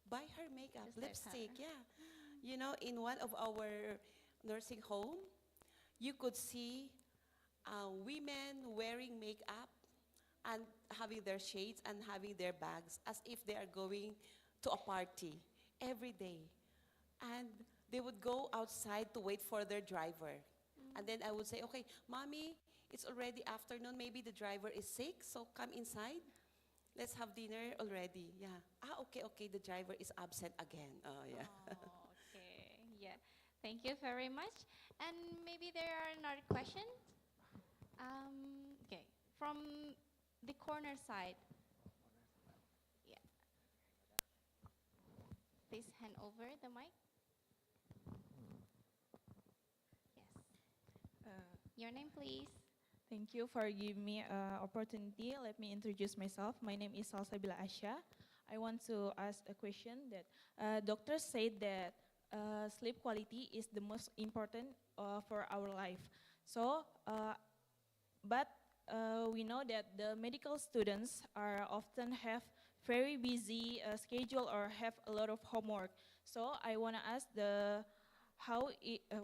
buy her makeup, Just let lipstick, her. yeah. You know, in one of our nursing home, you could see women wearing makeup and having their shades and having their bags as if they are going to a party every day. And they would go outside to wait for their driver. And then I would say, okay, mommy, it's already afternoon, maybe the driver is sick, so come inside. Let's have dinner already. Yeah. Okay, the driver is absent again. Oh, yeah. Oh, okay. Yeah. Thank you very much. And maybe there are another questions. Okay. From the corner side. Yeah. Please hand over the mic. Yes. Your name, please. Thank you for giving me an opportunity. Let me introduce myself. My name is Selasa Asha. I want to ask a question that doctors said that sleep quality is the most important for our life. So, but we know that the medical students are often have very busy schedule or have a lot of homework. So I want to ask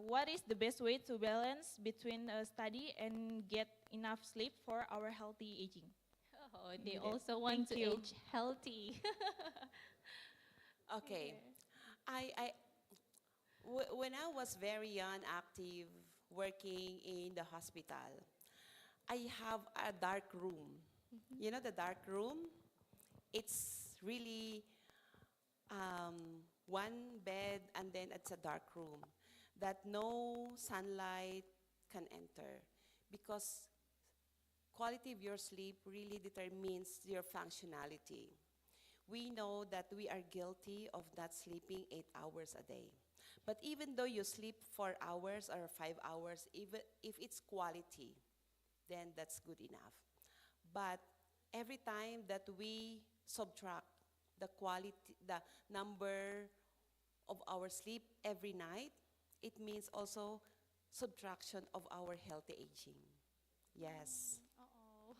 what is the best way to balance between study and get enough sleep for our healthy aging? Oh, they Yeah. also want Thank to you. age healthy. Okay. When I was very young, active, working in the hospital, I have a dark room. You know the dark room? It's really one bed and then it's a dark room that no sunlight can enter because quality of your sleep really determines your functionality. We know that we are guilty of not sleeping 8 hours a day. But even though you sleep 4 hours or 5 hours, even if it's quality, then that's good enough. But every time that we subtract the quality, the number of our sleep every night, it means also subtraction of our healthy aging. Yes. Uh-oh.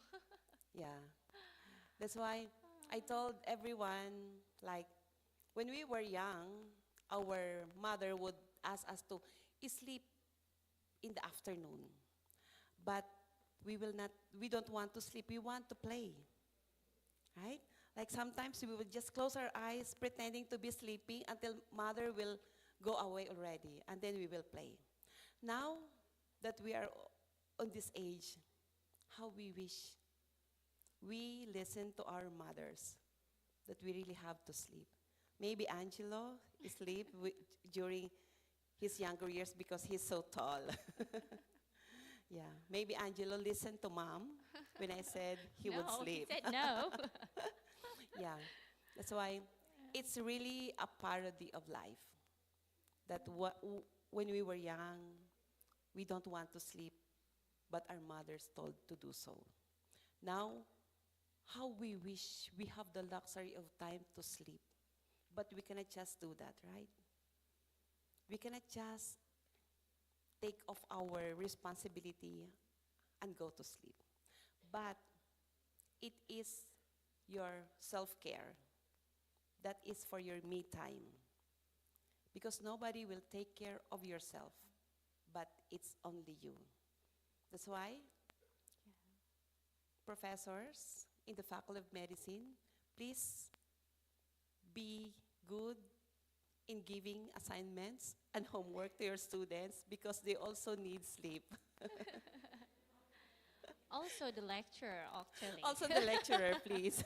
Yeah. That's why I told everyone, like, when we were young, our mother would ask us to sleep in the afternoon. But we don't want to sleep, we want to play, right? Like sometimes we would just close our eyes pretending to be sleeping until mother will go away already, and then we will play. Now that we are on this age, how we wish we listen to our mothers that we really have to sleep. Maybe Angelo sleep during his younger years because he's so tall. Yeah, maybe Angelo listened to mom when I said he would No, he sleep. said no. Yeah, that's why it's really a parody of life. That when we were young, we don't want to sleep, but our mothers told to do so. Now, how we wish we have the luxury of time to sleep, but we cannot just do that, right? We cannot just take off our responsibility and go to sleep. But it is your self-care. That is for your me time. Because nobody will take care of yourself, but it's only you. That's why professors in the Faculty of Medicine, please be good in giving assignments and homework to your students because they also need sleep. Also the lecturer, actually. Also the lecturer, please.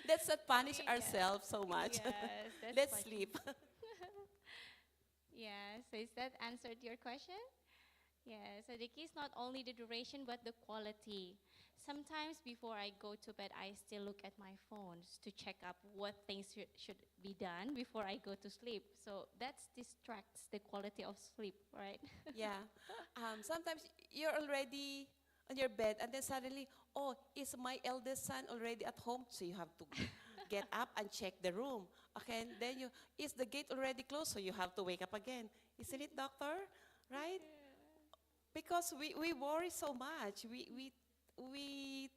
Let's not punish Yeah. ourselves so much. Yes, that's Let's funny. sleep. Yeah, so is that answered your question? Yeah, so the key is not only the duration but the quality. Sometimes before I go to bed, I still look at my phones to check up what things should be done before I go to sleep. So that distracts the quality of sleep, right? Yeah. Sometimes you're already on your bed and then suddenly, oh, is my eldest son already at home? So you have to get up and check the room. Okay, and then is the gate already closed? So you have to wake up again. Isn't it, doctor? Right? Because we worry so much. We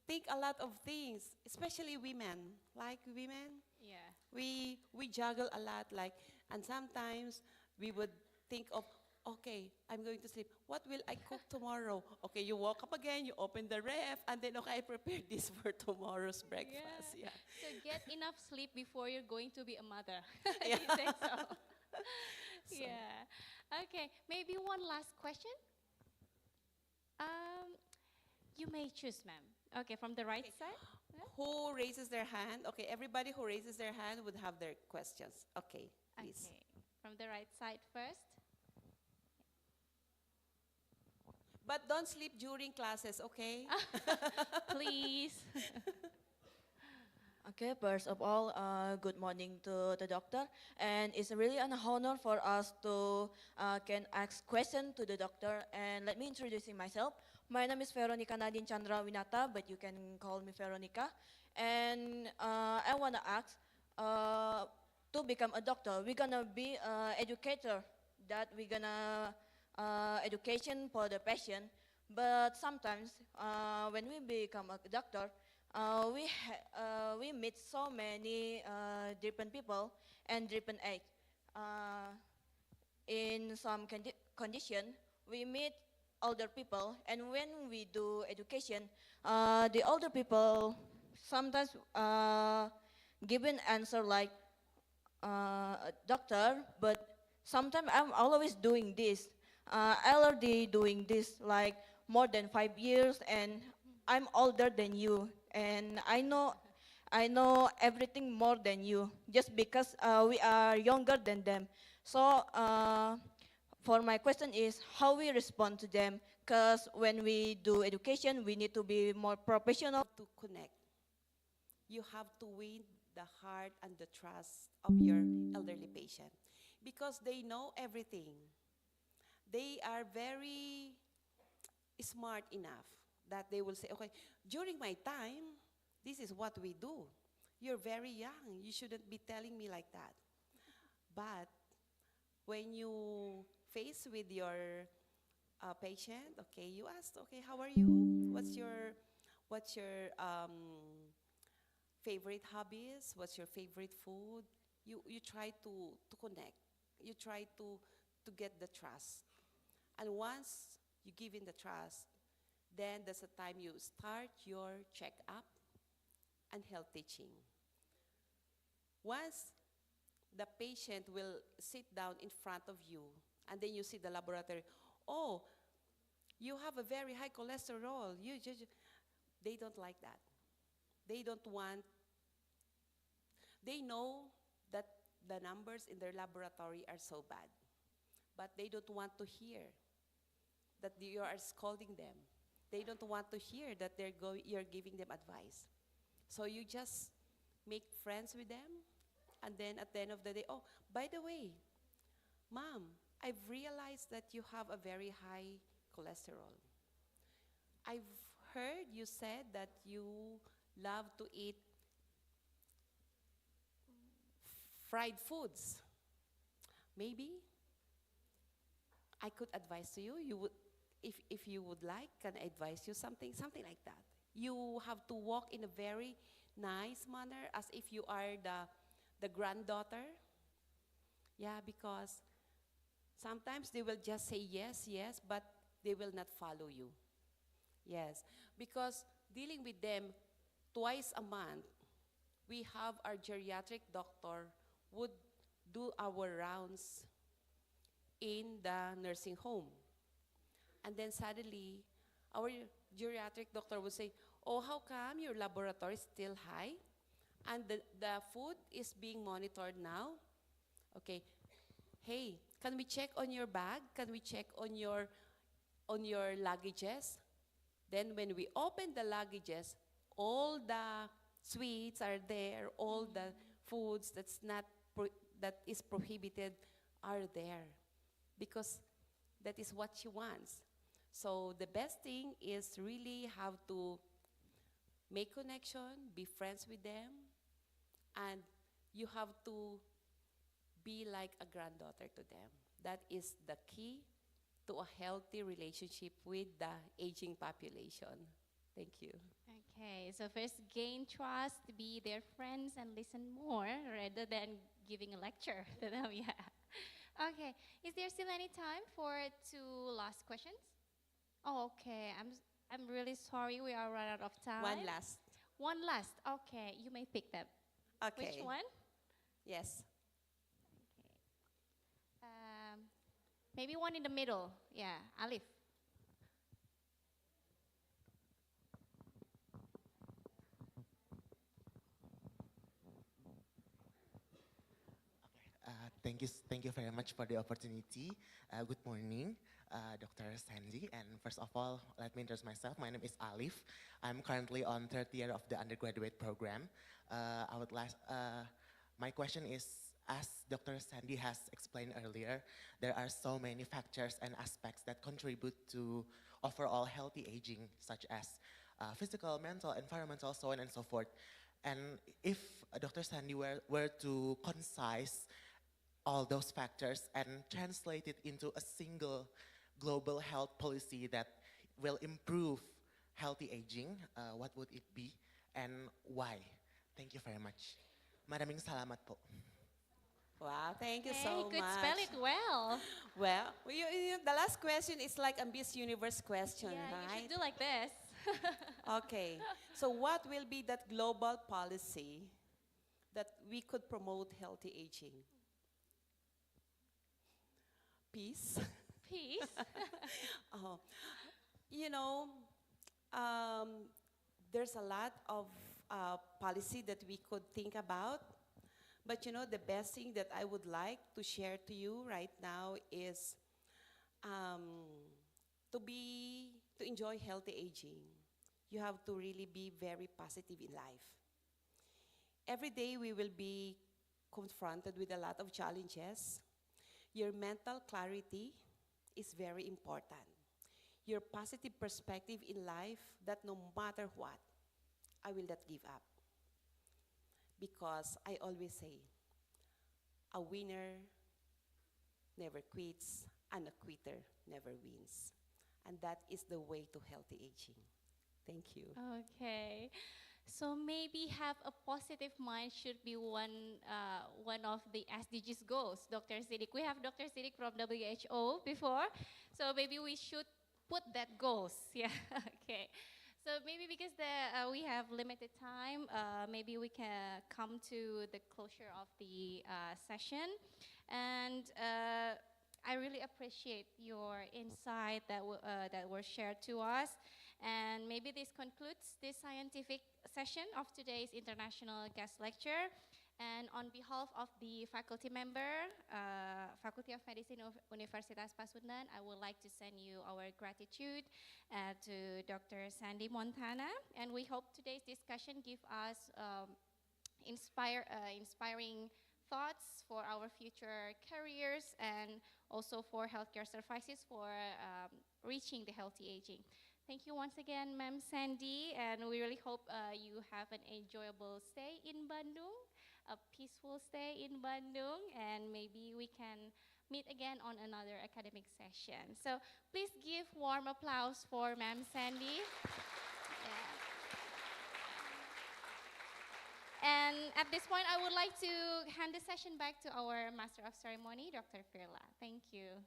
think a lot of things, especially women. Like women, Yeah. we juggle a lot. Like, and sometimes we would think of, okay, I'm going to sleep. What will I cook tomorrow? Okay, you woke up again, you open the ref, and then okay, I prepared this for tomorrow's breakfast. Yeah. So get enough sleep before you're going to be a mother. Yeah. You think so? Yeah. Okay, maybe one last question. You may choose, ma'am. Okay, from the right Okay. side. Yeah. Who raises their hand? Okay, everybody who raises their hand would have their questions. Okay, please. Okay, from the right side first. But don't sleep during classes, okay? Please. Okay, first of all, good morning to the doctor, and it's really an honor for us to can ask question to the doctor. And let me introducing myself. My name is Veronica Nadine Chandra Winata, but you can call me Veronica. And I wanna ask, to become a doctor, we're gonna be educator. That we're gonna education for the patient. But sometimes when we become a doctor, we meet so many different people and different age. In some condition, we meet older people, and when we do education, the older people sometimes give an answer like doctor, but sometimes I'm always doing this. I already doing this like more than 5 years, and I'm older than you, and I know everything more than you, just because we are younger than them. So for my question is how we respond to them, because when we do education, we need to be more professional. To connect. You have to win the heart and the trust of your elderly patient because they know everything. They are very smart enough that they will say, okay, during my time, this is what we do. You're very young. You shouldn't be telling me like that. But when you face with your patient, okay, you ask, okay, how are you? What's your favorite hobbies? What's your favorite food? You try to connect. You try to get the trust. And once you give in the trust, then that's the time you start your checkup and health teaching. Once the patient will sit down in front of you, and then you see the laboratory, oh, you have a very high cholesterol. They don't like that. They don't want, they know that the numbers in their laboratory are so bad, but they don't want to hear that you are scolding them. They don't want to hear that you're giving them advice. So you just make friends with them, and then at the end of the day, oh, by the way, Mom, I've realized that you have a very high cholesterol. I've heard you said that you love to eat fried foods. Maybe I could advise to you. You would, if you would like, can I advise you something like that. You have to walk in a very nice manner, as if you are the granddaughter. Yeah, because sometimes they will just say yes, yes, but they will not follow you. Yes, because dealing with them twice a month, we have our geriatric doctor would do our rounds in the nursing home. And then suddenly, our geriatric doctor would say, oh, how come your laboratory is still high? And the food is being monitored now? Okay, hey, can we check on your bag? Can we check on your luggages? Then when we open the luggages, all the sweets are there, all the foods that is prohibited are there, because that is what she wants. So the best thing is really have to make connection, be friends with them, and you have to be like a granddaughter to them. That is the key to a healthy relationship with the aging population. Thank you. Okay, so first gain trust, be their friends, and listen more rather than giving a lecture to them. Yeah. Okay, is there still any time for two last questions? Oh, okay. I'm really sorry. We are run out of time. One last. One last. Okay, you may pick them. Okay. Which one? Yes. Maybe one in the middle. Yeah, Alif. thank you very much for the opportunity. Good morning, Dr. Sandy. And first of all, let me introduce myself. My name is Alif. I'm currently on third year of the undergraduate program. My question is, as Dr. Sandy has explained earlier, there are so many factors and aspects that contribute to overall healthy aging, such as physical, mental, environmental, so on and so forth. And if Dr. Sandy were to concise all those factors and translate it into a single global health policy that will improve healthy aging, what would it be and why? Thank you very much. Maraming salamat po. Wow, thank you Hey, so could much. spell it well. Well, the last question is like a Miss Universe question, Yeah, you right? should do like this. Okay, so what will be that global policy that we could promote healthy aging? Peace. Peace. Oh, you know, there's a lot of policy that we could think about, but you know, the best thing that I would like to share to you right now is to enjoy healthy aging. You have to really be very positive in life. Every day we will be confronted with a lot of challenges. Your mental clarity is very important. Your positive perspective in life that no matter what, I will not give up. Because I always say, a winner never quits and a quitter never wins. And that is the way to healthy aging. Thank you. Okay. So maybe have a positive mind should be one of the SDGs goals, Dr. Siddiq. We have Dr. Siddiq from WHO before, so maybe we should put that goals. Yeah, okay. So maybe because we have limited time, maybe we can come to the closure of the session. And I really appreciate your insight that were shared to us. And maybe this concludes this scientific session of today's international guest lecture. And on behalf of the faculty member, Faculty of Medicine of Universitas Pasundan, I would like to send you our gratitude to Dr. Sandy Montana. And we hope today's discussion give us inspiring thoughts for our future careers and also for healthcare services for reaching the healthy aging. Thank you once again, Ma'am Sandy, and we really hope you have an enjoyable stay in Bandung, a peaceful stay in Bandung, and maybe we can meet again on another academic session. So please give warm applause for Ma'am Sandy. Yeah. And at this point, I would like to hand the session back to our Master of Ceremony, Dr. Firla. Thank you.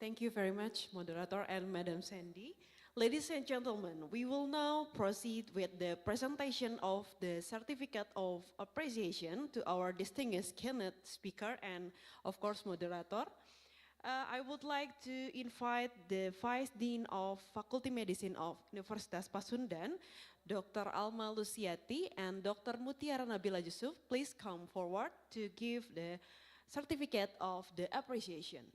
Thank you very much, Moderator and Madam Sandy. Ladies and gentlemen, we will now proceed with the presentation of the Certificate of Appreciation to our distinguished keynote speaker and, of course, Moderator. I would like to invite the Vice Dean of Faculty Medicine of Universitas Pasundan, Dr. Alma Luciati and Dr. Mutiara Nabila Yusuf. Please come forward to give the Certificate of the Appreciation.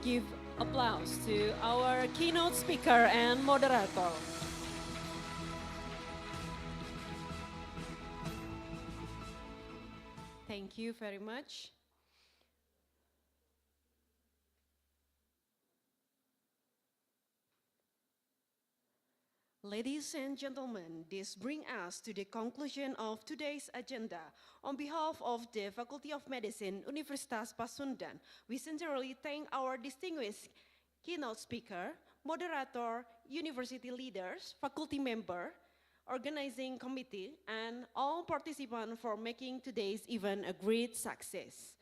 give applause to our keynote speaker and moderator. Thank you very much. Ladies and gentlemen, this brings us to the conclusion of today's agenda. On behalf of the Faculty of Medicine, Universitas Pasundan, we sincerely thank our distinguished keynote speaker, moderator, university leaders, faculty member, organizing committee, and all participants for making today's event a great success.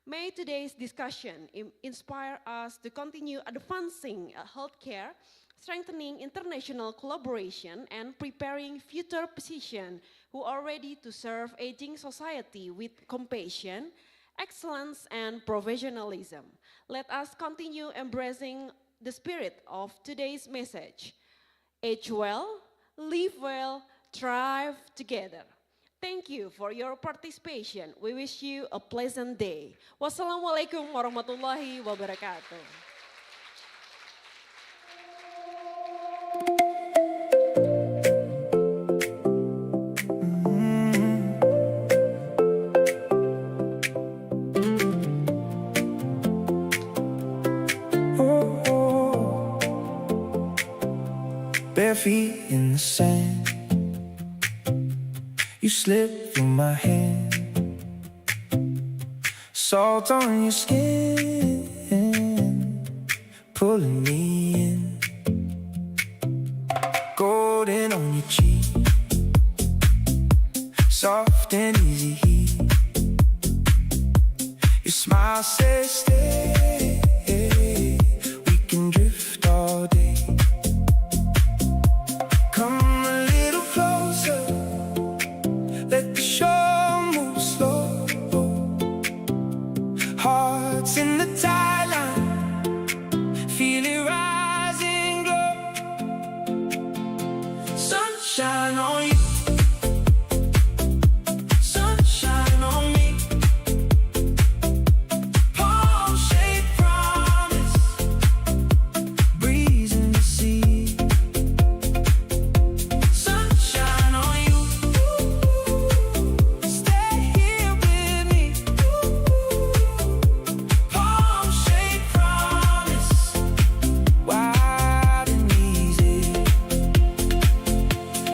May today's discussion inspire us to continue advancing healthcare, strengthening international collaboration, and preparing future physicians who are ready to serve aging society with compassion, excellence, and professionalism. Let us continue embracing the spirit of today's message. Age well, live well, thrive together. Thank you for your participation. We wish you a pleasant day. Wassalamualaikum warahmatullahi wabarakatuh. Bare feet in the sand, you slip through my hand. Salt on your skin, pulling me in. Golden on your cheek, soft and easy heat. Your smile says stay, we can drift all day. Come a little closer, let the show move slow. Hearts in the tie line, feel it rise and glow. Sunshine on you.